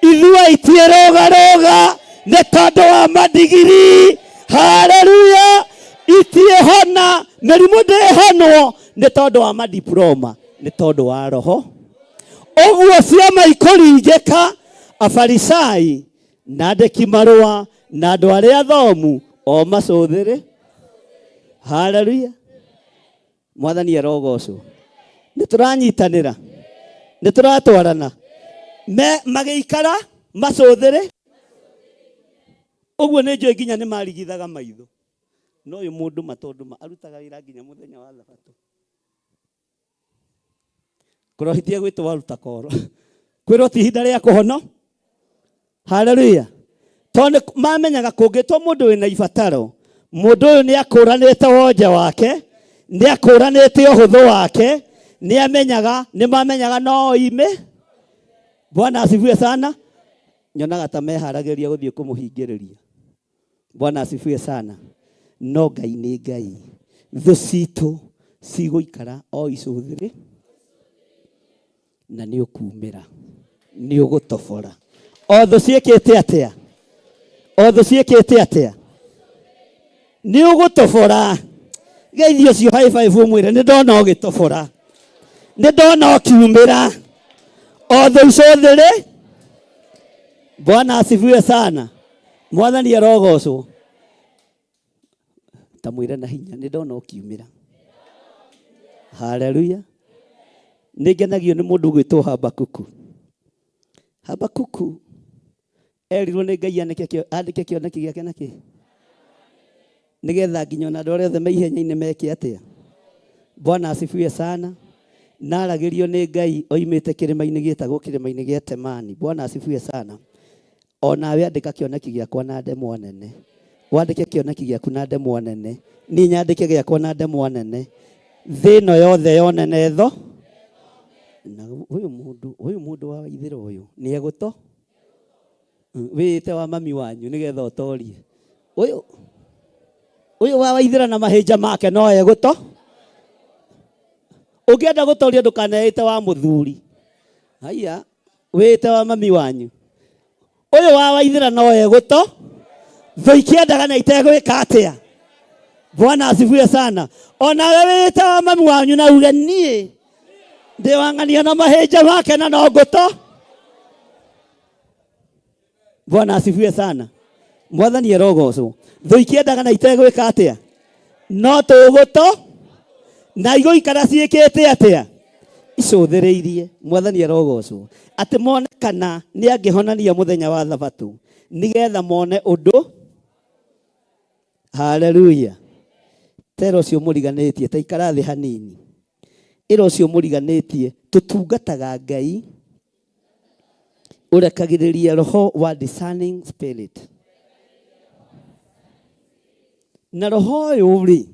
ithuĩ itiĩrũgarũga nĩ tondũ wa madigiri. Haleluya. Itiĩhona, mĩrimũ ndĩhonwo nĩ tondũ wa madiploma, nĩ tondũ wa roho. Ũguo ciama ikũringĩka. Afarisai na andĩki marũa na andũ arĩa athomu o macũthĩre. Haleluya. Mwathani arogocwo. Nĩ tũranyitanĩra, nĩ tũratwarana, magĩikara macũthĩre. Ũguo nĩ njũĩ nginya nĩ marigithaga maitho. No ũyũ mũndũ matondũ arutaga wĩra nginya mũthenya wa Thabatũ. Kũrohithia gwĩtwo waruta koro. Kwĩrwo ti ihinda rĩa kũhono. Haleluya. Tondũ mamenyaga kũngĩtwo mũndũ wĩna ibataro, mũndũ ũyũ nĩ akũranĩte wonje wake, nĩ akũranĩte ũhũthũ wake, nĩ amenyaga, nĩ mamenyaga no ime. Bwana asifiwe sana. Nyonaga ta meharagĩria gũthiĩ kũmũhingĩrĩria. Bwana asifiwe sana. No Ngai nĩ Ngai. Thũ citũ cigũikara o icũthĩre na nĩ ũkumĩra, nĩ ũgũtobora. O thũ ciĩkĩte atĩa? O thũ ciĩkĩte atĩa? Nĩ ũgũtobora. Geithio cio high five ũmwĩre nĩ ndona ũgĩtobora, nĩ ndona ũkiumĩra. O thũ icũthĩre. Bwana asifiwe sana. Mwathani arogocwo. Tamwĩre na hinya nĩ ndona ũkiumĩra. Haleluya. Nĩngenagio nĩ mũndũ gwĩtwo Habakuku. Habakuku erirwo nĩ Ngai andĩke kĩoneki gĩake na kĩ? Nĩgetha nginya ona andũ arĩa othe me ihenya-inĩ meke atĩa? Bwana asifiwe sana. Naragĩrio nĩ Ngai oimĩte kĩrĩma-inĩ gĩtagwo kĩrĩma-inĩ gĩa Temani. Bwana asifiwe sana. Onawe andĩka kĩoneki gĩakwa na ndemwa nene. Wandĩke kĩoneki gĩaku na ndemwa nene. Niĩ nyandĩke gĩakwa na ndemwa nene. Thĩ ĩno yothe yonene tho. Na ũyũ mũndũ wa Waithĩra ũyũ nĩ egũto. Wĩte wa mami wanyu nĩgetha ũtorie. Ũyũ wa Waithĩra na mahĩnja make no egũto. Ũngĩenda gũtoria ndũkaneĩte wa mũthuri. Haya, wĩte wa mami wanyu. Ũyũ wa Waithĩra no egũto. Thũ ikĩendaga na itegwĩka atĩa? Bwana asifiwe sana. Onawe wĩte wa mami wanyu na uge niĩ ndĩwang'ania na mahĩnja make na no ngũto. Bwana asifiwe sana. Mwathani arogocwo. Thũ ikĩendaga na itegwĩka atĩa? No tũgũto. Na igũikara ciĩkĩte atĩa? Icũthĩrĩirie. Mwathani arogocwo. Atĩ monekana nĩ angĩhonania mũthenya wa Thabatũ, nigetha mone undu. Hallelujah. Tero cio muriganitie ta ikara thi hanini. Iro cio muriganitie tutungataga Ngai urekagiriria roho wa discerning spirit. Na roho uyu ri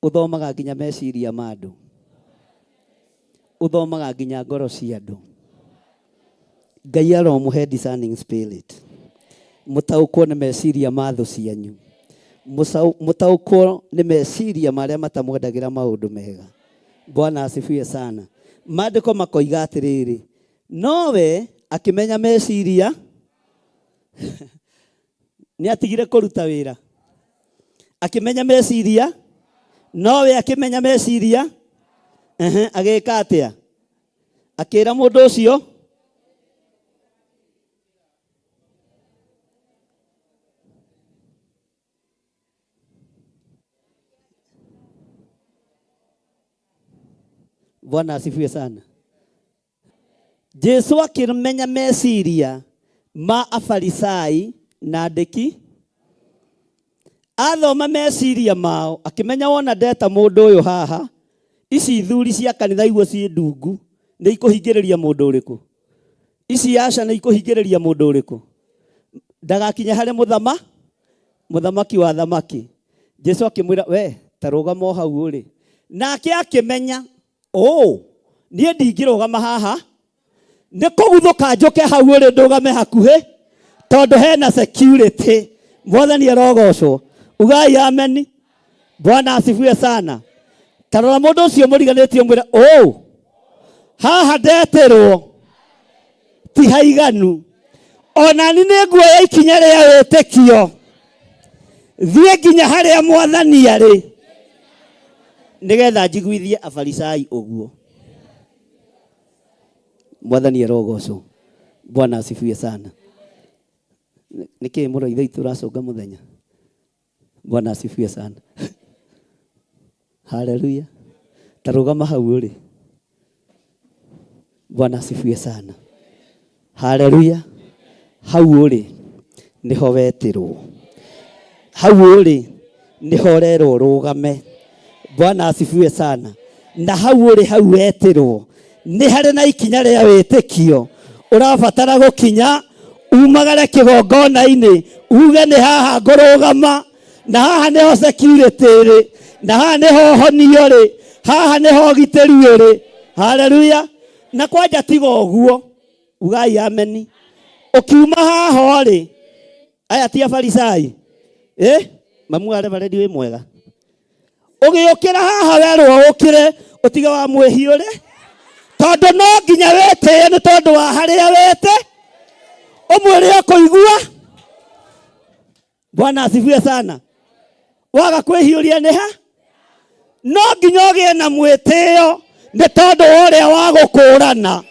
uthomaga nginya meciria ma andu, uthomaga nginya ngoro cia andu. Ngai aromuhe discerning spirit, mutaukwo nĩ meciria ma thũ cianyu, mutaukwo nĩ meciria marĩa matamwendagira maũndũ mega. Bwana asifiwe sana. Maandĩko makoiga atĩrĩrĩ, nowe akĩmenya meciria nĩ atigire kũruta wĩra. Akĩmenya meciria, nowe akĩmenya meciria, agĩka atĩa? Akĩra mũndũ ũcio Bwana asifiwe sana. Jesu akĩmenya meciria ma afarisai na andĩki, athoma meciria mao, akĩmenya wona ndeta mũndũ ũyũ haha, ici thuri cia kanitha igua ciĩ ndungu, nĩ ikũhingĩrĩria mũndũ ũrĩkũ? Ici aca nĩ ikũhingĩrĩria mũndũ ũrĩkũ? Ndagakinye harĩ mũthamaki wa thamaki. Jesu akĩmwĩra, we ta rũgama o hau ũrĩ. Nake akĩmenya, niĩ ndingĩrũgama haha, nĩ kũguthũka njũke hau ũrĩ ndũgame hakuhĩ, tondũ hena security. Mwathani arogocwo. Ugai amen. Bwana asifiwe sana. Tarora mũndũ ũcio mũriganĩtie mwĩra, haha ndeterwo ti haiganu, ona ni nĩ nguoya ikinya rĩa wĩtĩkio thiĩ nginya harĩa Mwathani arĩ, nigetha njiguithie afarisai ũguo. Mwathani arogocwo. Bwana asifiwe sana. Niki mũraitha itu racũnga mũthenya. Bwana asifiwe sana. Hallelujah. Tarugama hau ũrĩ. Bwana asifiwe sana. Hallelujah. Hau ũrĩ niho wetirwo. Hau ũrĩ niho rerwo rũgame. Bwana asifiwe sana. Na hau ũrĩ hau wetirwo nĩ harĩ na ikinya rĩa wĩtĩkio. Ũrabatara gũkinya umagare kĩgongona-inĩ, uge nĩ haha ngũrũgama, na haha nĩho security ĩrĩ, na haha nĩho honio rĩ, haha nĩho gitĩri ũrĩ. Hallelujah. Na kwanja tiga ũguo, ugai ameni. Ũkiuma haha rĩ, aya ti afarisai, mamu arĩ baredi wĩ mwega. Ũgĩũkĩra haha werwo ũkĩre, ũtiga wa mwĩhi ũrĩ, tondũ no nginya wĩtĩe nĩ tondũ wa harĩa wĩte, ũmwĩre kũigua. Bwana asifiwe sana. Waga kwĩhiũria nĩ ha? No nginya ũgĩe na mwĩtĩo nĩ tondũ wa ũrĩa wa gũkũrana.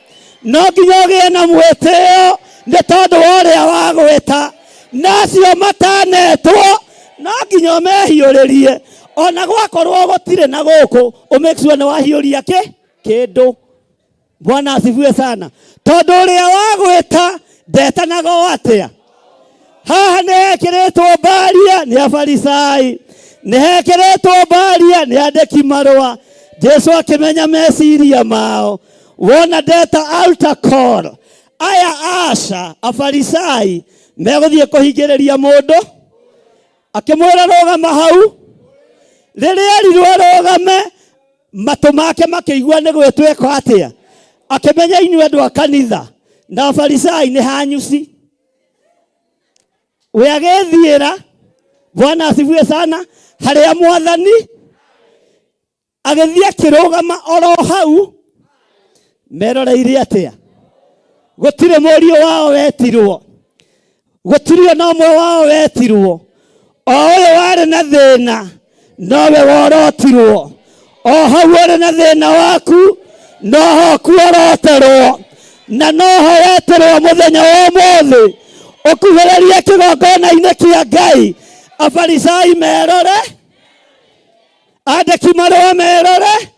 No nginya ũgĩe na mwĩtĩo nĩ tondũ wa ũrĩa wa gwĩta. Nacio matanetwo no nginya ũmehiũrĩrie. Ona gwakorwo gũtirĩ na gũkũ, make sure nĩ wahiũria kĩndũ. Bwana asifiwe sana. Tondũ ũrĩa wa gwĩta ndetanaga atĩa. Haha nĩ hekĩrĩtwo mbaria nĩ afarisai, nĩ hekĩrĩtwo mbaria nĩ andĩki marũa. Jesu akĩmenya meciria mao. Wona ndeta altar call, aya aca afarisai megũthiĩ kũhingĩrĩria mũndũ, akĩmwĩra rũgama hau. Rĩrĩa erirwo rũgame, matũ make makĩigua nĩ gwĩtwĩka atĩa. Akĩmenya inyuĩ andũ a kanitha na afarisai nĩ hanyuci. We agĩthiĩra, Bwana asifiwe sana, harĩa Mwathani, agĩthiĩ akĩrũgama oro hau. Meroreire atĩa? Gũtirĩ mũriũ wao wetirwo, gũtirĩ ona ũmwe wao wetirwo. O ũyũ warĩ na thĩna nowe worotirwo. O hau ũrĩ na thĩna waku noho kuoroterwo, na noho weterwo mũthenya wa ũmũthĩ ũkuhĩrĩrie kĩgongona-inĩ kĩa Ngai. Afarisai merore, andĩki marũa merore.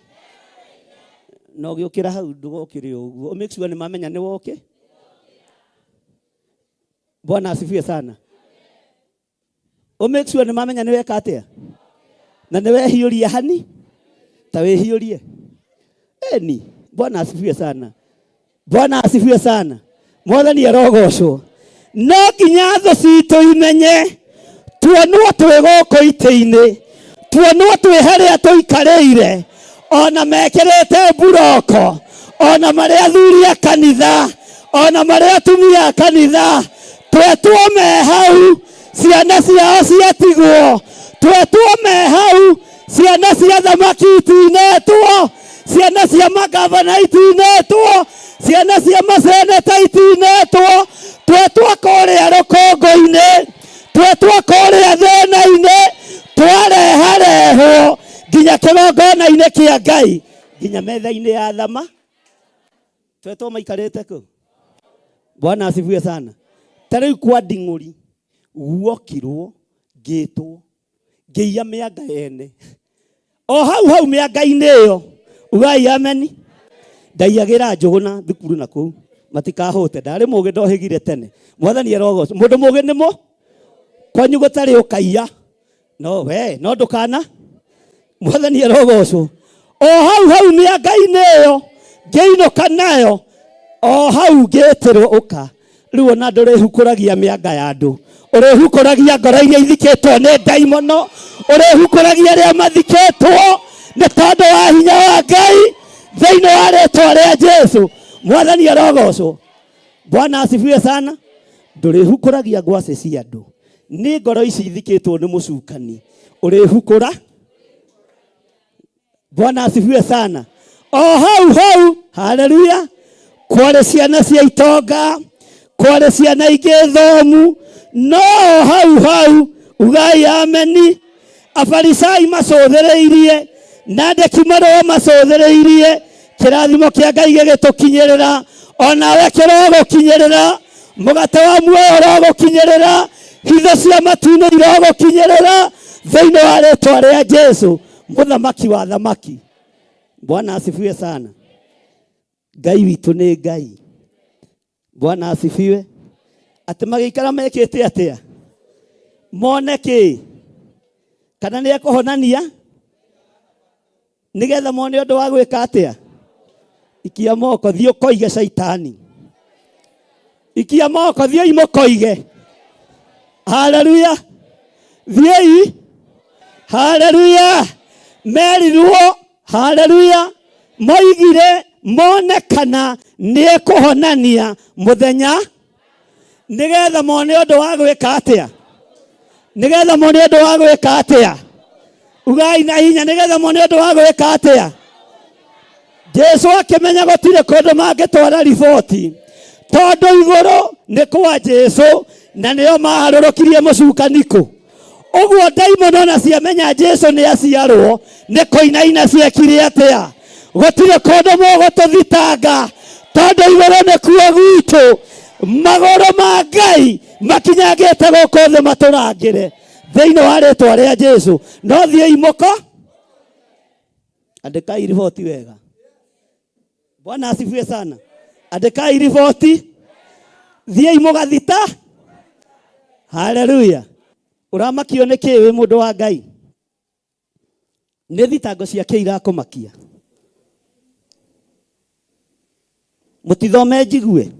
No gĩũkĩra hau ndũgokĩre ũguo, make sure nĩ mamenya nĩ woke. Bwana asifiwe sana. Make sure nimamenya ni weka atia na ni wehiuria hani ta wehiurie eni. Bwana asifiwe sana. Bwana asifiwe sana. Mwathani arogocwo. No nginya tho citũ imenye tuonwo twĩ gũkũ itĩ-inĩ, tuonwo twĩ harĩa tũikarĩire, ona mekĩrĩte buroko, ona marĩ athuri a kanitha, ona marĩ atumia a kanitha, twetwo me hau, ciana ciao ciatigwo, twetwo me hau, ciana cia thamaki itinĩtwo, ciana cia magavana itinĩtwo, ciana cia maseneta itinĩtwo, twetwo kũrĩa rũkũngũ-inĩ, twetwo kũrĩa thĩna-inĩ, twarehwo nginya kĩgongona-inĩ kĩa Ngai, nginya metha-inĩ ya thama, twetwo maikarĩte kũ. Bwana asifiwe sana. Tarĩu kwa nding'ũri guokirwo ngĩtwo ngĩiya mĩanga ene o hau mĩanga-inĩ ĩyo, ugai ameni. Ndaiagĩra njũgũna thukuru na kũu matikahũte, ndarĩ mũgĩ ndohĩgire tene. Mwathani arogocwo. Mũndũ mũgĩ nĩ mũ kwanyu gũtarĩ ũkaiya, no we no ndũkana. Mwathani arogocwo. O hau mĩanga-inĩ ĩyo ngĩinũka nayo, o hau ngĩtĩrwo ũka. Rĩu ona ndũrĩhukũragia mĩanga ya andũ, ũrĩhukũragia ngoro iria ithikĩtwo nĩ ndaimono, ũrĩhukũragia arĩa mathikĩtwo nĩ tondũ wa hinya wa Ngai thĩinĩ wa rĩĩtwa rĩa Jesu. Mwathani arogocwo. Bwana asifiwe sana. Ndũrĩhukũragia ngwacĩ cia andũ, nĩ ngoro ici ithikĩtwo nĩ mũcukani, ũrĩhukũra. Bwana asifiwe sana. O hau haleluya, kwarĩ ciana cia itonga, kwarĩ ciana ingĩ thomu, no hau ugai ameni. Afarisai macũthĩrĩirie na andĩki marũa macũthĩrĩirie, kĩrathimo kĩa Ngai gĩgĩtũkinyĩrĩra, onawe kĩrogũkinyĩrĩra, mũgate wa muoyo ũrogũkinyĩrĩra, hitho cia matu-inĩ irogũkinyĩrĩra thĩinĩ wa rĩĩtwa rĩa Jesu, mũthamaki wa thamaki. Bwana asifiwe sana. Ngai witũ nĩ Ngai. Bwana asifiwe. Atĩ magĩikara mekĩte atĩa? Mone kĩ? Kana nĩ ekũhonania? Nĩgetha mone ũndũ wa gwĩka atĩa? Ikia moko thiĩ ũkoige Shaitani. Ikia moko thiĩ imũkoige. Haleluya. Thiĩ. Haleluya. Merirwo. Haleluya. Moigire mone kana nĩ ekũhonania mũthenya, nĩgetha mone ũndũ wa gwĩka atĩa? Nĩgetha mone ũndũ wa gwĩka atĩa? Ugai na hinya, nĩgetha mone ũndũ wa gwĩka atĩa? Jesu akĩmenya gũtirĩ kũndũ mangĩtwara riboti, tondũ igũrũ nĩ kwa Jesu na nĩo maharũrũkirie mũcukani kũ. Ũguo ndaimono na ciamenya Jesu nĩ aciarwo, nĩ kũinaina ciekire atĩa? Gũtirĩ kũndũ mũgũtũthitanga, tondũ igũrũ nĩ kuo gwitũ. Magũrũ ma Ngai makinyangĩte gũkũ thĩ matũrangĩre thĩinĩ wa rĩĩtwa rĩa Jesu. No thiĩ imũko, andĩkai riboti wega. Bwana asifiwe sana. Andĩkai riboti, thiĩ mũgathita. Haleluya. Ũramakio nĩ kĩ wĩ mũndũ wa Ngai? Nĩ thitango ciake irakũmakia. Mũtithome njigue.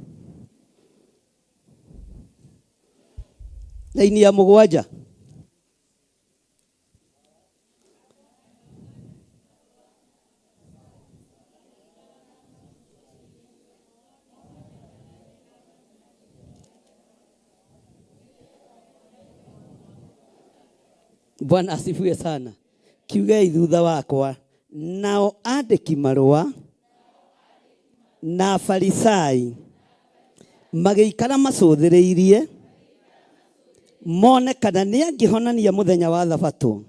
Laini ya mũgwanja. Bwana asifiwe sana. Kiuge thutha wakwa, nao andĩki marũa na Farisai magĩikara macũthĩrĩirie mone kana nĩ angĩhonania mũthenya wa Thabatũ,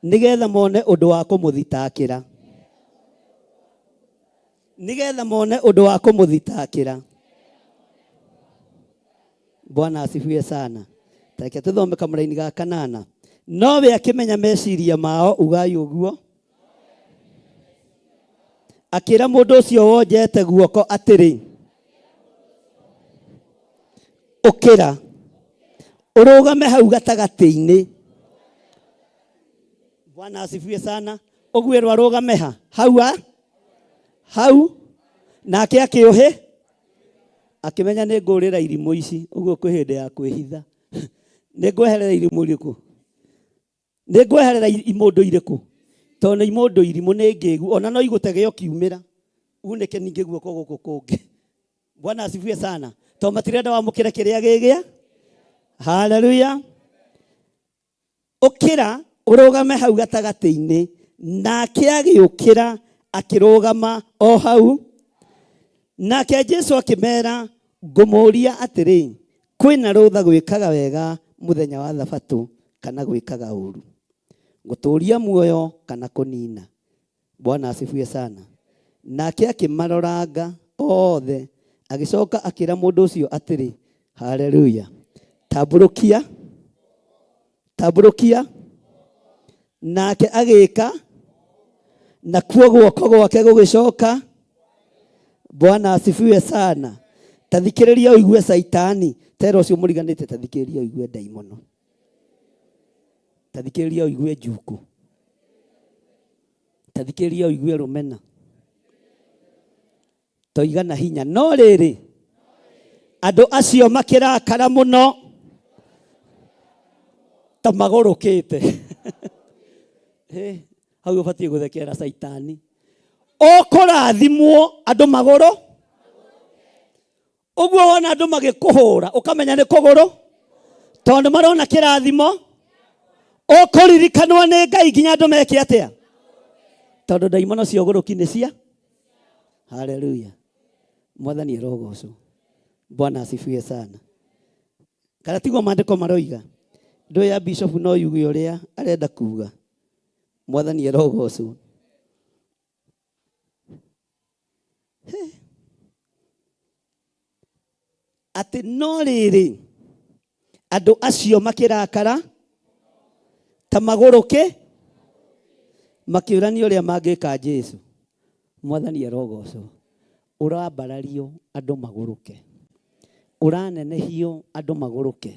nĩgetha mone ũndũ wa kũmũthitakĩra. Nĩgetha mone ũndũ wa kũmũthitakĩra. Bwana asifiwe sana. Reke tũthome kamũra-inĩ ga kanana. Nowe akĩmenya meciria mao, ugai ũguo. Akĩra mũndũ ũcio wonjete guoko atĩrĩ, ukira urugame hau gatagati-ini. Bwana asifiwe sana. Ogwirwo arugame ha hau nake akiuhe akimenya nĩ ngũrĩra irimũ ici, ũguo kwĩ hĩndĩ ya kwĩhitha. Nĩ ngweherera irimũ irĩkũ? Nĩ ngweherera imũndũ irĩkũ? Tondũ nĩ imũndũ irimũ nĩ ngĩgu, ona no igũtege ũkiumĩra unĩke ningĩ guoko gũkũ kũngĩ. Bwana asifiwe sana. Tondũ matirenda wamũkĩre kĩrĩa gĩgĩa. Haleluya. Ũkĩra ũrũgame hau gatagati-inĩ, nake agĩũkĩra akĩrũgama o hau. Nake Jesu akĩmera, ngũmũria atĩrĩ, kwĩna rũtha gwĩkaga wega mũthenya wa Thabatũ kana gwĩkaga ũru, gũtũũria muoyo kana kũnina? Bwana asifiwe sana. Nake akĩmaroranga othe, agĩcoka akĩra mũndũ ũcio atĩrĩ, haleluya, tambũrũkia. Nake agĩka, nakuo guoko gwake gũgĩcoka. Bwana asifiwe sana. Tathikĩrĩria ũigue Saitani. Tera ũcio mũriganĩte, tathikĩrĩria ũigue ndaimono. Tathikĩrĩria ũigue njuku. Tathikĩrĩria ũigue rũmena. Toigana hinya. No rĩrĩ, andũ acio makĩrakara mũno, ta magũrũkĩte. Hau ũbatiĩ gũthekera Saitani. Ũkũrathimwo andũ magũrũ. Ũguo wona andũ magĩkũhũra ũkamenya nĩ kũgũrũ, tondũ marona kĩrathimo. Ũkũririkanwo nĩ Ngai nginya andũ meke atĩa? Tondũ ndaimono cia ũgũrũki nĩ cia. Haleluya. Mwathani arogocwo. Bwana asifiwe sana. Kana tiguo maandĩko maroiga? Ndoya bishop no yuge ũrĩa arenda kuga. Mwathani arogocwo. Atĩ no rĩrĩ, andũ acio makĩrakara ta magũrũke, makĩũrania ũrĩa mangĩka Jesu. Mwathani arogocwo. Ũrambarario andũ magũrũke, ũranenehio andũ magũrũke,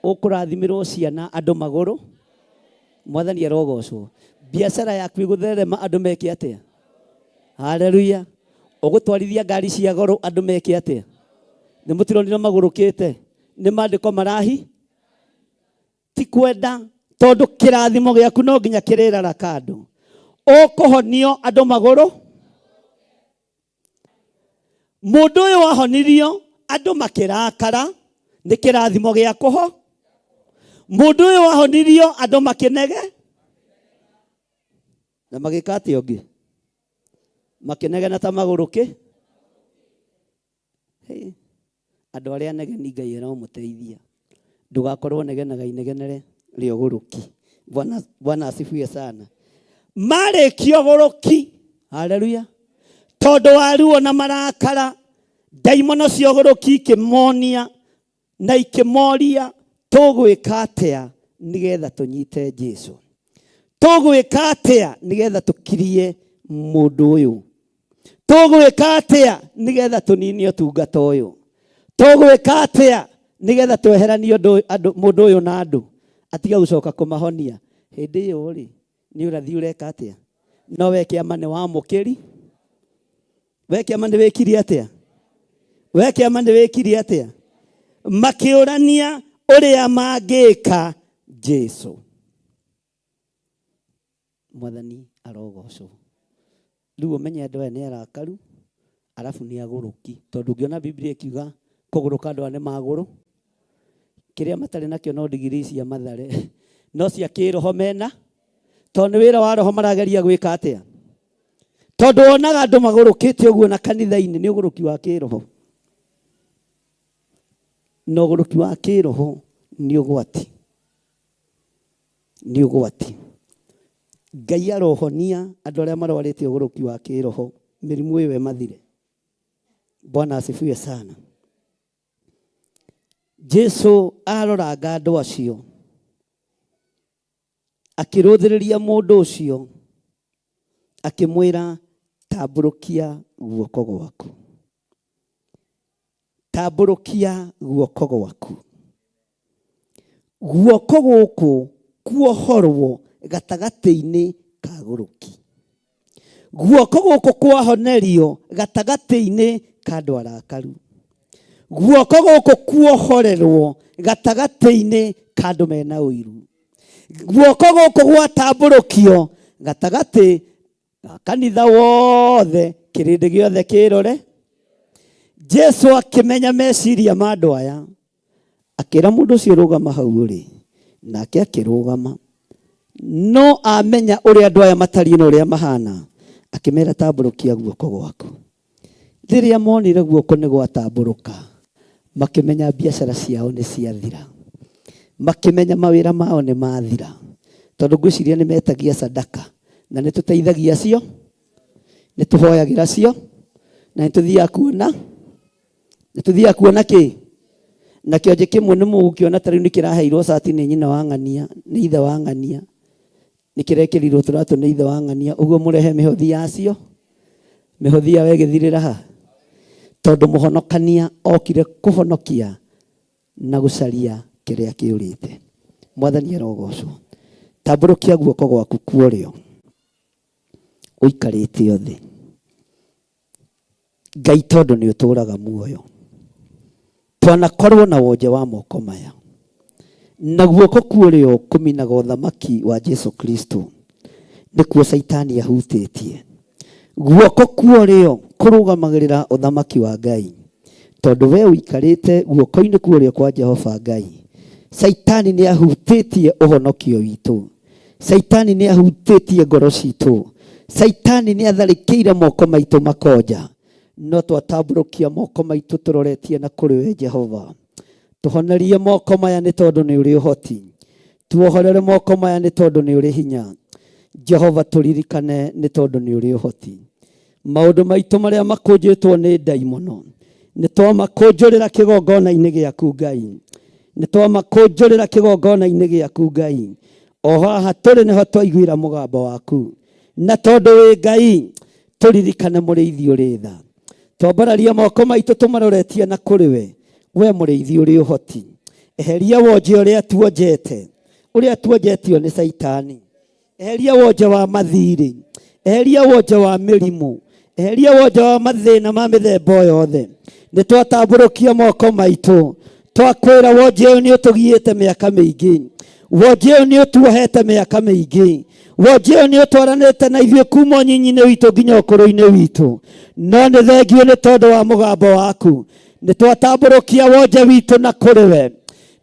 ũkũrathimirwo ciana andũ magũrũ. Mwathani arogocwo. Biacara yaku ĩgũtherema andũ meke atĩa? Haleluya. Ũgũtwarithia ngari cia goro andũ meke atĩa? Nĩ mũtironire magũrũkĩte? Nĩ maandĩko marahi? Ti kwenda, tondũ kĩrathimo gĩaku no nginya kĩrĩrara kando. Ũkũhonio andũ magũrũ. Mũndũ ũyũ wahonirio andũ makĩrakara, nĩ kĩrathimo gĩa kũho. Mũndũ ũyũ wahonirio andũ makĩnege, na magĩka atĩa ũngĩ? Makĩnegena ta magũrũke. Andũ arĩa negeni Ngai aramũteithia. Ndũgakorwo negenaga inegenere rĩa ũgũrũki. Bwana asifiwe sana. Marĩkio ũgũrũki. Haleluya. Tondũ waruo na marakara, ndaimono cia ũgũrũki ikĩmonia na ikĩmoria, tũgwĩka atĩa nĩgetha tũnyite Jesu? Tũgwĩka atĩa nĩgetha tũkirie mũndũ ũyũ? Tũgwĩka atĩa nĩgetha tũninie ũtungata ũyũ? Tũgwĩka atĩa nĩgetha tweheranie mũndũ ũyũ na andũ atiga gũcoka kũmahonia? Hĩndĩ ĩyo rĩ, nĩ ũrathi ũreka atĩa? No we kĩama nĩ wamũkĩri? We kĩama nĩ wĩkiri atĩa? We kĩama nĩ wĩkiri atĩa? Makĩũrania ũrĩa mangĩka Jesu. Mwathani arogocwo. Rĩu ũmenye andũ aya nĩ arakaru, arabu nĩ agũrũki. Tondũ ũngĩona Biblia ĩkiuga kũgũrũka andũ aya nĩ magũrũ, kĩrĩa matarĩ nakĩo no ndigiri cia mathare, no cia kĩroho mena, tondũ wĩra wa roho marageria gwĩka atĩa? Tondũ wonaga andũ magũrũkĩte ũguo na kanitha-inĩ, nĩ ũgũrũki wa kĩroho. Na ũgũrũki wa kĩroho nĩ ũgwati. Nĩ ũgwati. Ngai arohonia andũ arĩa marwarĩte ũgũrũki wa kĩroho, mĩrimũ ĩyo ĩmathire. Bwana asifiwe sana. Jesu aroranga andũ acio, akĩrũthĩrĩria mũndũ ũcio, akĩmwĩra, tambũrũkia guoko gwaku. tambũrũkia guoko gwaku. Guoko gũkũ kuohorwo gatagatĩ-inĩ ka gũrũki. Guoko gũkũ kwahonerio gatagatĩ-inĩ ka andũ arakaru. Guoko gũkũ kuohorerwo gatagatĩ-inĩ ka andũ mena ũiru. Guoko gũkũ gwatambũrũkio gatagatĩ ka kanitha wothe, kĩrĩndĩ gĩothe kĩrore. Jesu akĩmenya meciria ma andũ aya, akĩra mũndũ ũcio rũgama hau ũrĩ, nake akĩrũgama. No amenya ũrĩa andũ aya matariĩ na ũrĩa mahana, akĩmera tambũrũkia guoko gwaku. Rĩrĩa monire guoko nĩ gwatambũrũka, makĩmenya biacara ciao nĩ ciathira, makĩmenya mawĩra mao nĩ mathira, tondũ ngwĩciria nĩ metagia sadaka na nĩ tũteithagia cio, nĩ tũhoyagĩra cio, na nĩ tũthiaga kuona kĩ? Na kĩonje kĩmwe nĩ mũgũkĩona ta rĩu nĩ kĩraheirwo cati nĩ nyina wa ng'ania, nĩ ithe wa ng'ania, nĩ kĩrekĩrirwo tũratũ nĩ ithe wa ng'ania. Ũguo mũrehe mĩhothi yacio, mĩhothi yao ĩgĩthirĩra ha? Tondũ mũhonokania okire kũhonokia na gũcaria kĩrĩa kĩũrĩte. Mwathani arogocwo. Tambũrũkia guoko gwaku kuorĩo, ũikarĩte thĩ. Ngai tondũ nĩ ũtũraga muoyo, twanakorwo na wonje wa moko maya, na guoko kuorĩo kũminaga ũthamaki wa Jesu Kristo, nĩkuo Saitani ahutĩtie. Guoko kuorĩo kũrũgamagĩrĩra ũthamaki wa Ngai, tondũ we ũikarĩte guoko-inĩ kuorĩo kwa Jehova Ngai. Saitani nĩ ahutĩtie ũhonokio witũ, Saitani nĩ ahutĩtie ngoro citũ, Saitani nĩ atharĩkĩire moko maitũ makonja. No twatambũrũkia moko maitũ tũroretie na kũrĩ we Jehova. Tũhonerie moko maya nĩ tondũ nĩ ũrĩ ũhoti, tuohorere moko maya nĩ tondũ nĩ ũrĩ hinya. Jehova tũririkane nĩ tondũ nĩ ũrĩ ũhoti. Maũndũ maitũ marĩa makũnjĩtwo nĩ ndaimono, nĩ twamakũnjũrĩra kĩgongona-inĩ gĩaku Ngai, nĩ twamakũnjũrĩra kĩgongona-inĩ gĩaku Ngai. O haha tũrĩ nĩho twaiguĩra mũgambo waku, na tondũ wĩ Ngai tũririkane mũrĩithi ũrĩ tha. Twambararia moko maitũ tũmaroretie na kũrĩ we, we mũrĩithi ũrĩ ũhoti. Eheria wonje ũrĩa tuonjetio nĩ Saitani. Eheria wonje wa mathirĩ, eheria wonje wa mĩrimũ, eheria wonje wa mathĩna ma mĩthemba yothe. Nĩ twatambũrũkia moko maitũ, twakwĩra wonje ũyũ nĩ ũtũgiĩte mĩaka mĩingĩ, wonje ũyũ nĩ ũtuohete mĩaka mĩingĩ, wonje ũyũ nĩ ũtwaranĩte na ithuĩ kuma ũnyinyi-inĩ witũ nginya ũkũrũ-inĩ witũ. No nĩ thengiũ nĩ tondũ wa mũgambo waku. Nĩ twatambũrũkia wonje witũ na kũrĩ we,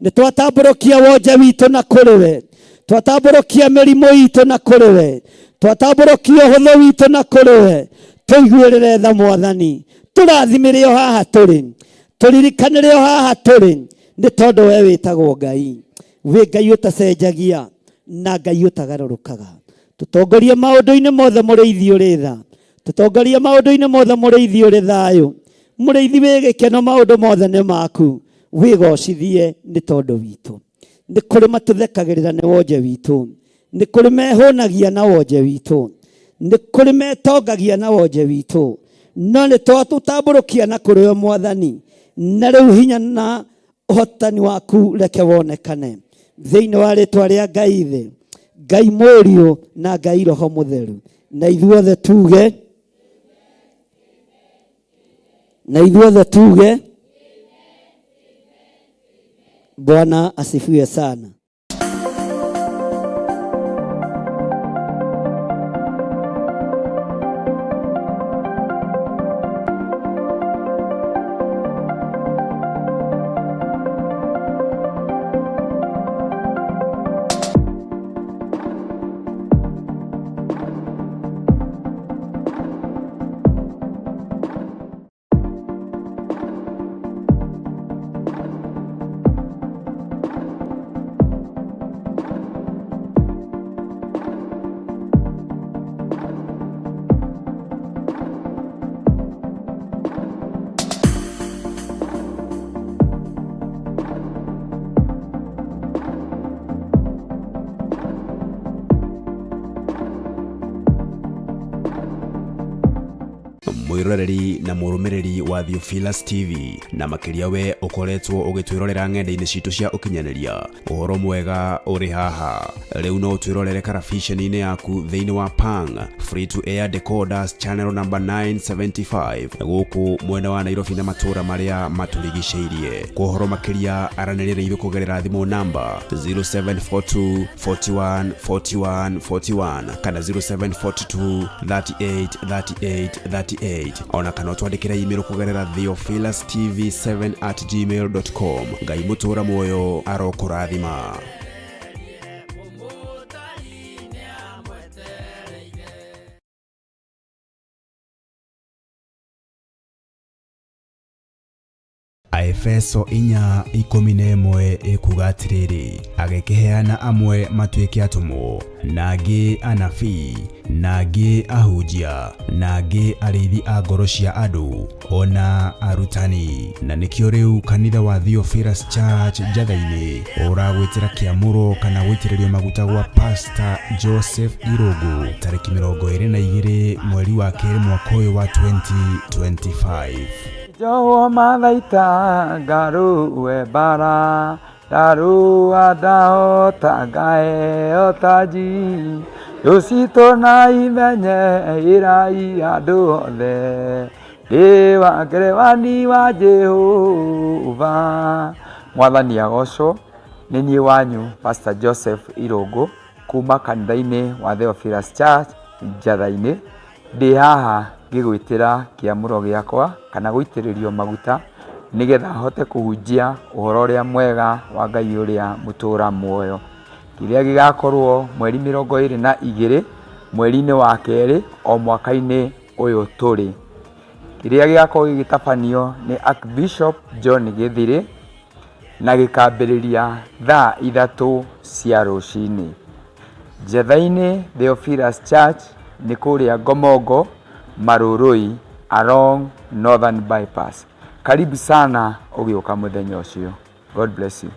nĩ twatambũrũkia wonje witũ na kũrĩ we, twatambũrũkia mĩrimũ itũ na kũrĩ we, twatambũrũkia ũhũthũ witũ na kũrĩ we. Tũiguĩrĩre tha Mwathani, tũrathimĩre o haha tũrĩ, tũririkanĩre o haha tũrĩ, nĩ tondũ we wĩtagwo Ngai. Wĩ Ngai ũtacenjagia na Ngai ũtagarũrũkaga. Tũtongorie maũndũ-inĩ mothe mũrĩithi ũrĩ tha, tũtongorie maũndũ-inĩ mothe mũrĩithi ũrĩ thayũ, mũrĩithi wĩ gĩkeno, maũndũ mothe nĩ maku, wĩgocithie nĩ tondũ witũ. Nĩ kũrĩ matũthekagĩrĩra nĩ wonje witũ, nĩ kũrĩ mehũnagia na wonje witũ, nĩ kũrĩ metongagia na wonje witũ, no nĩ twatũtambũrũkia na kũrĩ we Mwathani. Na rĩu hinya na ũhotani waku reke wonekane thĩinĩ wa rĩtwa rĩa Ngai thĩ, Ngai Mũriũ na Ngai Roho Mũtheru. Na ithuothe tuge, na ithuothe tuge, Bwana asifiwe sana. mwiroreri na murumiriri wa Theophilus TV na makiria we ukoretwo ugitwirorera ng'enda-ini citu cia ukinyaniria uhoro mwega uri haha riu no twirorere karabiceni-ini yaku thiini wa Pang free to air decoders channel number 975 guku mwena wa Nairobi na matura maria maturigiceirie kuhoro makiria aranirire ithu kugerera thimu namba 0742 41 41 41 kana 0742 38 38 38 ona kana twandikira email kugerera theophilustv7@gmail.com ngai mutura moyo arokurathima. Aefeso 4:11 ikuga atiriri agekeheana amwe matuike atumo nagi anabii nagi ahunjia nagi arithi a ngoro cia andu ona arutani na nikio riu kanitha wa Theophilus Church Njatha-ini uragwitira kiamuro kana gwitiririo maguta gwa Pastor Joseph Irogo tariki 22 mweri wa keri mwaka uyu wa 2025. Jowo mathaita ngaruwe bara darua dao tagae otaji yosito na imenye irai andu othe dewa ngerewani wa Jehova. Mwathani agocwo ni nie wanyu Pastor Joseph Irogo kuma kanitha-ini wa Theophilus Church Njatha-ini ndi haha ngigwitira kiamuro giakwa kana guitiririo maguta nigetha hote kuhunjia uhoro uria mwega wa Ngai uria mutura muoyo kiria gigakorwo mweri 22 mweri-ini wa keri o mwaka-ini uyu turi kiria gigakorwo gigitabanio ni Archbishop John Githiri na gikambiriria thaa 3 cia rucini. Njatha-ini Theophilus Church ni kuria Ngomongo Marurui along Northern Bypass. Karibu sana ugiuka muthenya ucio. God bless you.